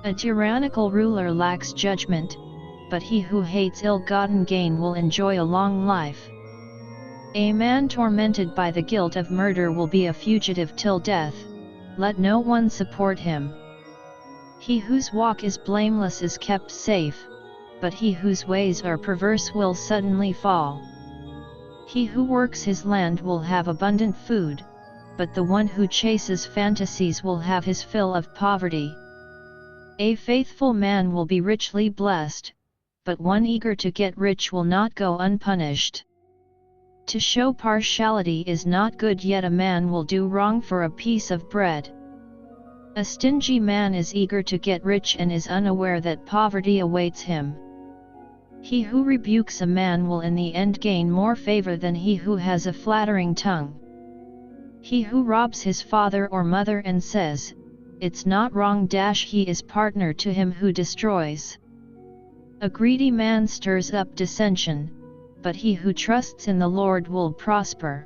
A tyrannical ruler lacks judgment, but he who hates ill-gotten gain will enjoy a long life. A man tormented by the guilt of murder will be a fugitive till death. Let no one support him. He whose walk is blameless is kept safe, but he whose ways are perverse will suddenly fall. He who works his land will have abundant food, but the one who chases fantasies will have his fill of poverty. A faithful man will be richly blessed, but one eager to get rich will not go unpunished. To show partiality is not good, yet a man will do wrong for a piece of bread. A stingy man is eager to get rich and is unaware that poverty awaits him. He who rebukes a man will in the end gain more favor than he who has a flattering tongue. He who robs his father or mother and says, "It's not wrong," he is partner to him who destroys. A greedy man stirs up dissension, but he who trusts in the Lord will prosper.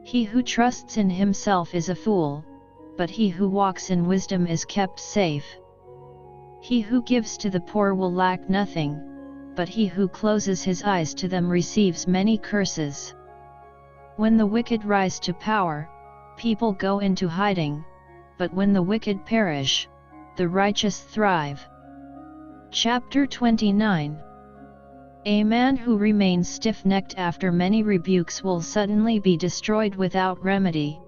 He who trusts in himself is a fool, but he who walks in wisdom is kept safe. He who gives to the poor will lack nothing, but he who closes his eyes to them receives many curses. When the wicked rise to power, people go into hiding, but when the wicked perish, the righteous thrive. Chapter 29. A man who remains stiff-necked after many rebukes will suddenly be destroyed without remedy.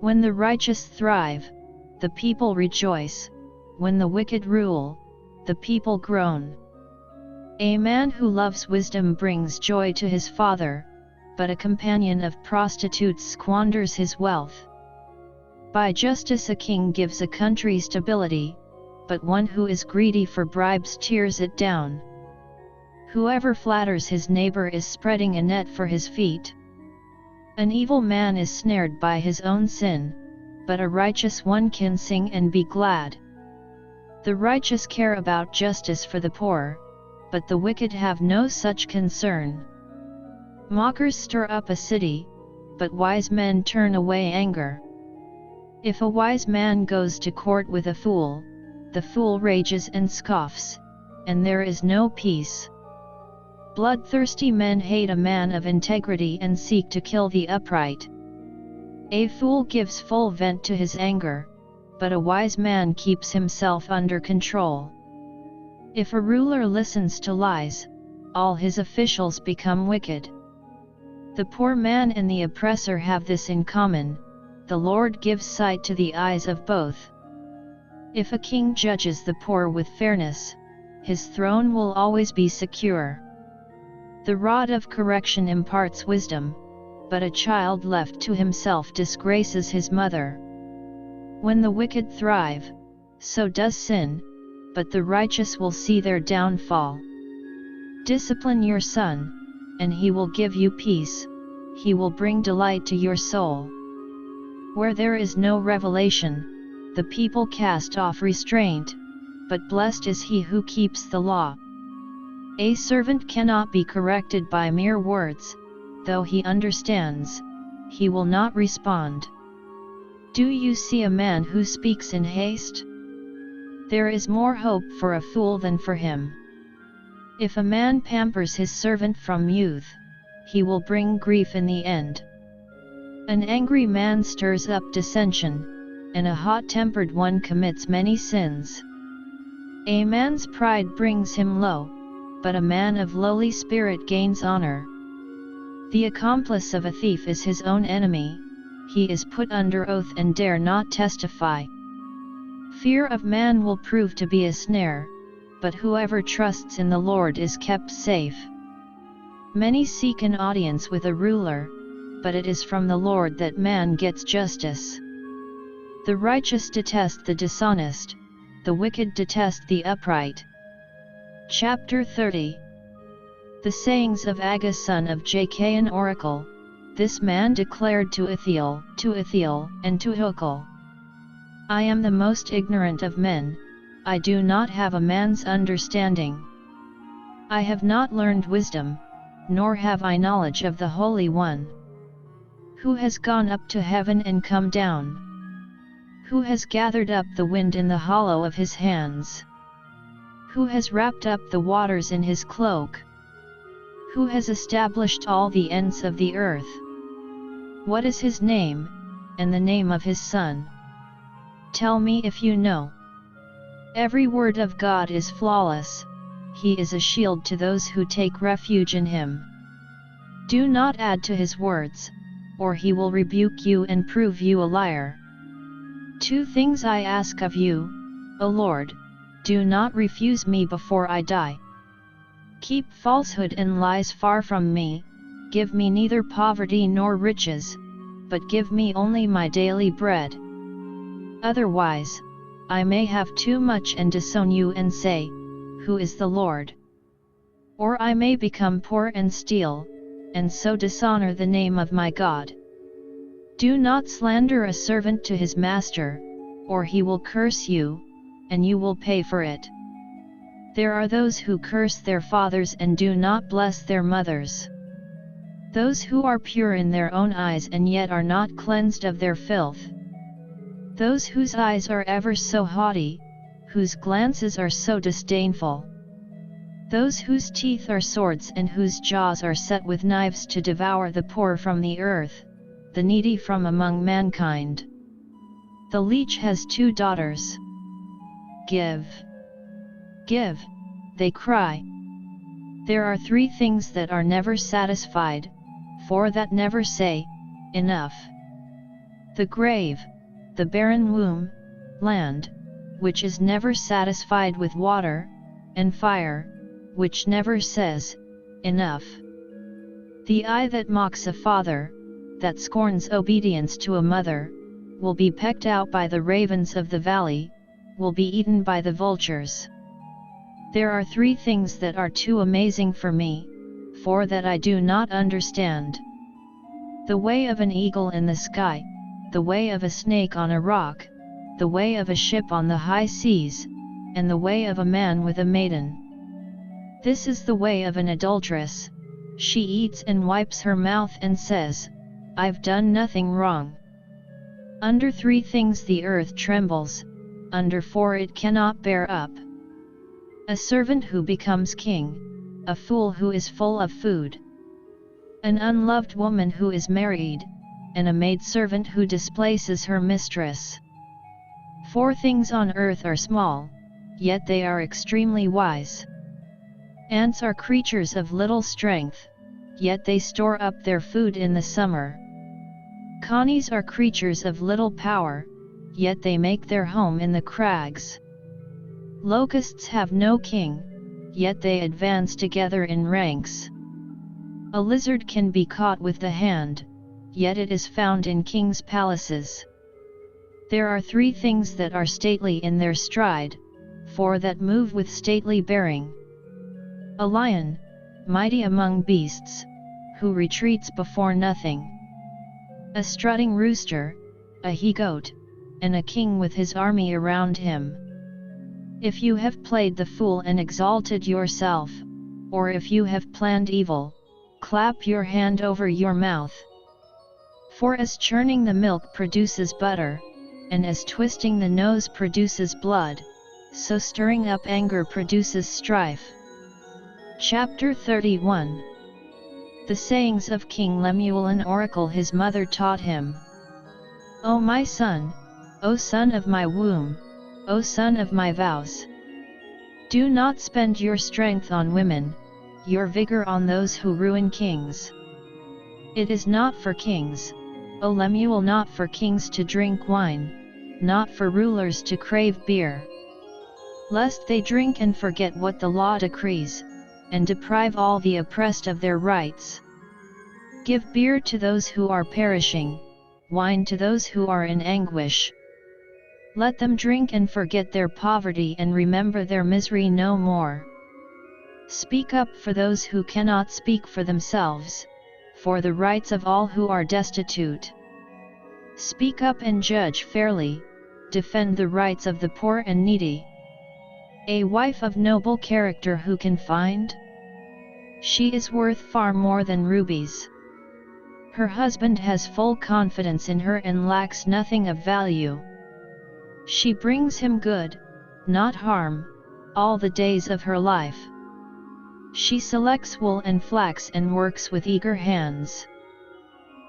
When the righteous thrive, the people rejoice. When the wicked rule, the people groan. A man who loves wisdom brings joy to his father, but a companion of prostitutes squanders his wealth. By justice a king gives a country stability, but one who is greedy for bribes tears it down. Whoever flatters his neighbor is spreading a net for his feet. An evil man is snared by his own sin, but a righteous one can sing and be glad. The righteous care about justice for the poor, but the wicked have no such concern. Mockers stir up a city, but wise men turn away anger. If a wise man goes to court with a fool, the fool rages and scoffs, and there is no peace. Bloodthirsty men hate a man of integrity and seek to kill the upright. A fool gives full vent to his anger, but a wise man keeps himself under control. If a ruler listens to lies, all his officials become wicked. The poor man and the oppressor have this in common: the Lord gives sight to the eyes of both. If a king judges the poor with fairness, his throne will always be secure. The rod of correction imparts wisdom, but a child left to himself disgraces his mother. When the wicked thrive, so does sin, but the righteous will see their downfall. Discipline your son, and he will give you peace, he will bring delight to your soul. Where there is no revelation, the people cast off restraint, but blessed is he who keeps the law. A servant cannot be corrected by mere words, though he understands, he will not respond. Do you see a man who speaks in haste? There is more hope for a fool than for him. If a man pampers his servant from youth, he will bring grief in the end. An angry man stirs up dissension, and a hot-tempered one commits many sins. A man's pride brings him low, but a man of lowly spirit gains honor. The accomplice of a thief is his own enemy, he is put under oath and dare not testify. Fear of man will prove to be a snare, but whoever trusts in the Lord is kept safe. Many seek an audience with a ruler, but it is from the Lord that man gets justice. The righteous detest the dishonest, the wicked detest the upright. Chapter 30. The sayings of Agag son of Jakeh an oracle. This man declared to Ithiel, and to Hukal, I am the most ignorant of men, I do not have a man's understanding. I have not learned wisdom, nor have I knowledge of the Holy One. Who has gone up to heaven and come down? Who has gathered up the wind in the hollow of his hands? Who has wrapped up the waters in his cloak? Who has established all the ends of the earth? What is his name, and the name of his son? Tell me if you know. Every word of God is flawless, he is a shield to those who take refuge in him. Do not add to his words, or he will rebuke you and prove you a liar. 2 things I ask of you, O Lord, do not refuse me before I die. Keep falsehood and lies far from me, give me neither poverty nor riches, but give me only my daily bread. Otherwise, I may have too much and disown you and say, Who is the Lord? Or I may become poor and steal, and so dishonor the name of my God. Do not slander a servant to his master, or he will curse you, and you will pay for it. There are those who curse their fathers and do not bless their mothers. Those who are pure in their own eyes and yet are not cleansed of their filth. Those whose eyes are ever so haughty, whose glances are so disdainful. Those whose teeth are swords and whose jaws are set with knives to devour the poor from the earth, the needy from among mankind. The leech has 2 daughters. Give, give, they cry. There are 3 things that are never satisfied, 4 that never say, enough. The grave, the barren womb, land, which is never satisfied with water, and fire, which never says, enough. The eye that mocks a father, that scorns obedience to a mother, will be pecked out by the ravens of the valley, will be eaten by the vultures. There are 3 things that are too amazing for me, 4 that I do not understand. The way of an eagle in the sky, the way of a snake on a rock, the way of a ship on the high seas, and the way of a man with a maiden. This is the way of an adulteress. She eats and wipes her mouth and says, I've done nothing wrong. Under 3 things the earth trembles, under 4 it cannot bear up. A servant who becomes king, a fool who is full of food. An unloved woman who is married, and a maidservant who displaces her mistress. 4 things on earth are small, yet they are extremely wise. Ants are creatures of little strength, yet they store up their food in the summer. Connies are creatures of little power, yet they make their home in the crags. Locusts have no king, yet they advance together in ranks. A lizard can be caught with the hand, yet it is found in kings' palaces. There are 3 things that are stately in their stride, 4 that move with stately bearing. A lion, mighty among beasts, who retreats before nothing. A strutting rooster, a he-goat, and a king with his army around him. If you have played the fool and exalted yourself, or if you have planned evil, clap your hand over your mouth. For as churning the milk produces butter, and as twisting the nose produces blood, so stirring up anger produces strife. Chapter 31. The sayings of King Lemuel, an oracle his mother taught him. O my son, O son of my womb, O son of my vows! Do not spend your strength on women, your vigor on those who ruin kings. It is not for kings, O Lemuel, not for kings to drink wine, not for rulers to crave beer. Lest they drink and forget what the law decrees, and deprive all the oppressed of their rights. Give beer to those who are perishing, wine to those who are in anguish. Let them drink and forget their poverty and remember their misery no more. Speak up for those who cannot speak for themselves, for the rights of all who are destitute. Speak up and judge fairly, defend the rights of the poor and needy. A wife of noble character who can find? She is worth far more than rubies. Her husband has full confidence in her and lacks nothing of value. She brings him good, not harm, all the days of her life. She selects wool and flax and works with eager hands.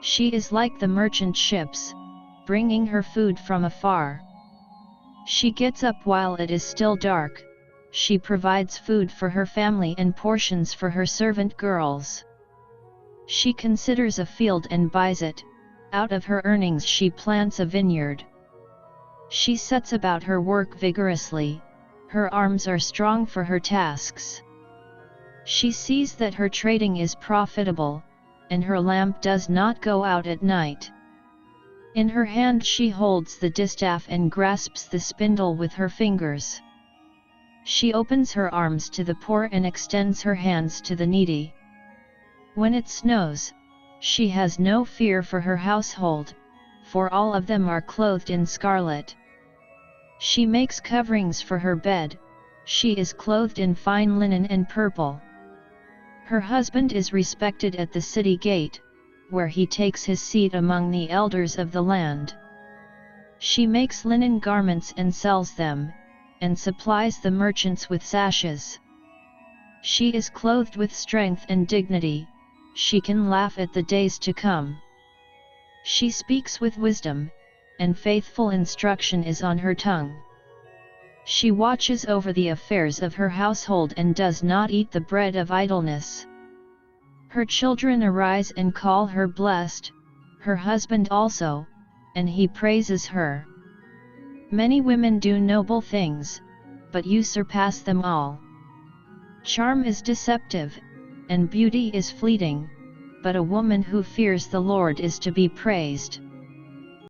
She is like the merchant ships, bringing her food from afar. She gets up while it is still dark. She provides food for her family and portions for her servant girls. She considers a field and buys it, out of her earnings she plants a vineyard. She sets about her work vigorously, her arms are strong for her tasks. She sees that her trading is profitable, and her lamp does not go out at night. In her hand she holds the distaff and grasps the spindle with her fingers. She opens her arms to the poor and extends her hands to the needy. When it snows, she has no fear for her household, for all of them are clothed in scarlet. She makes coverings for her bed, she is clothed in fine linen and purple. Her husband is respected at the city gate, where he takes his seat among the elders of the land. She makes linen garments and sells them, and supplies the merchants with sashes. She is clothed with strength and dignity, she can laugh at the days to come. She speaks with wisdom, and faithful instruction is on her tongue. She watches over the affairs of her household and does not eat the bread of idleness. Her children arise and call her blessed, her husband also, and he praises her. Many women do noble things, but you surpass them all. Charm is deceptive, and beauty is fleeting, but a woman who fears the Lord is to be praised.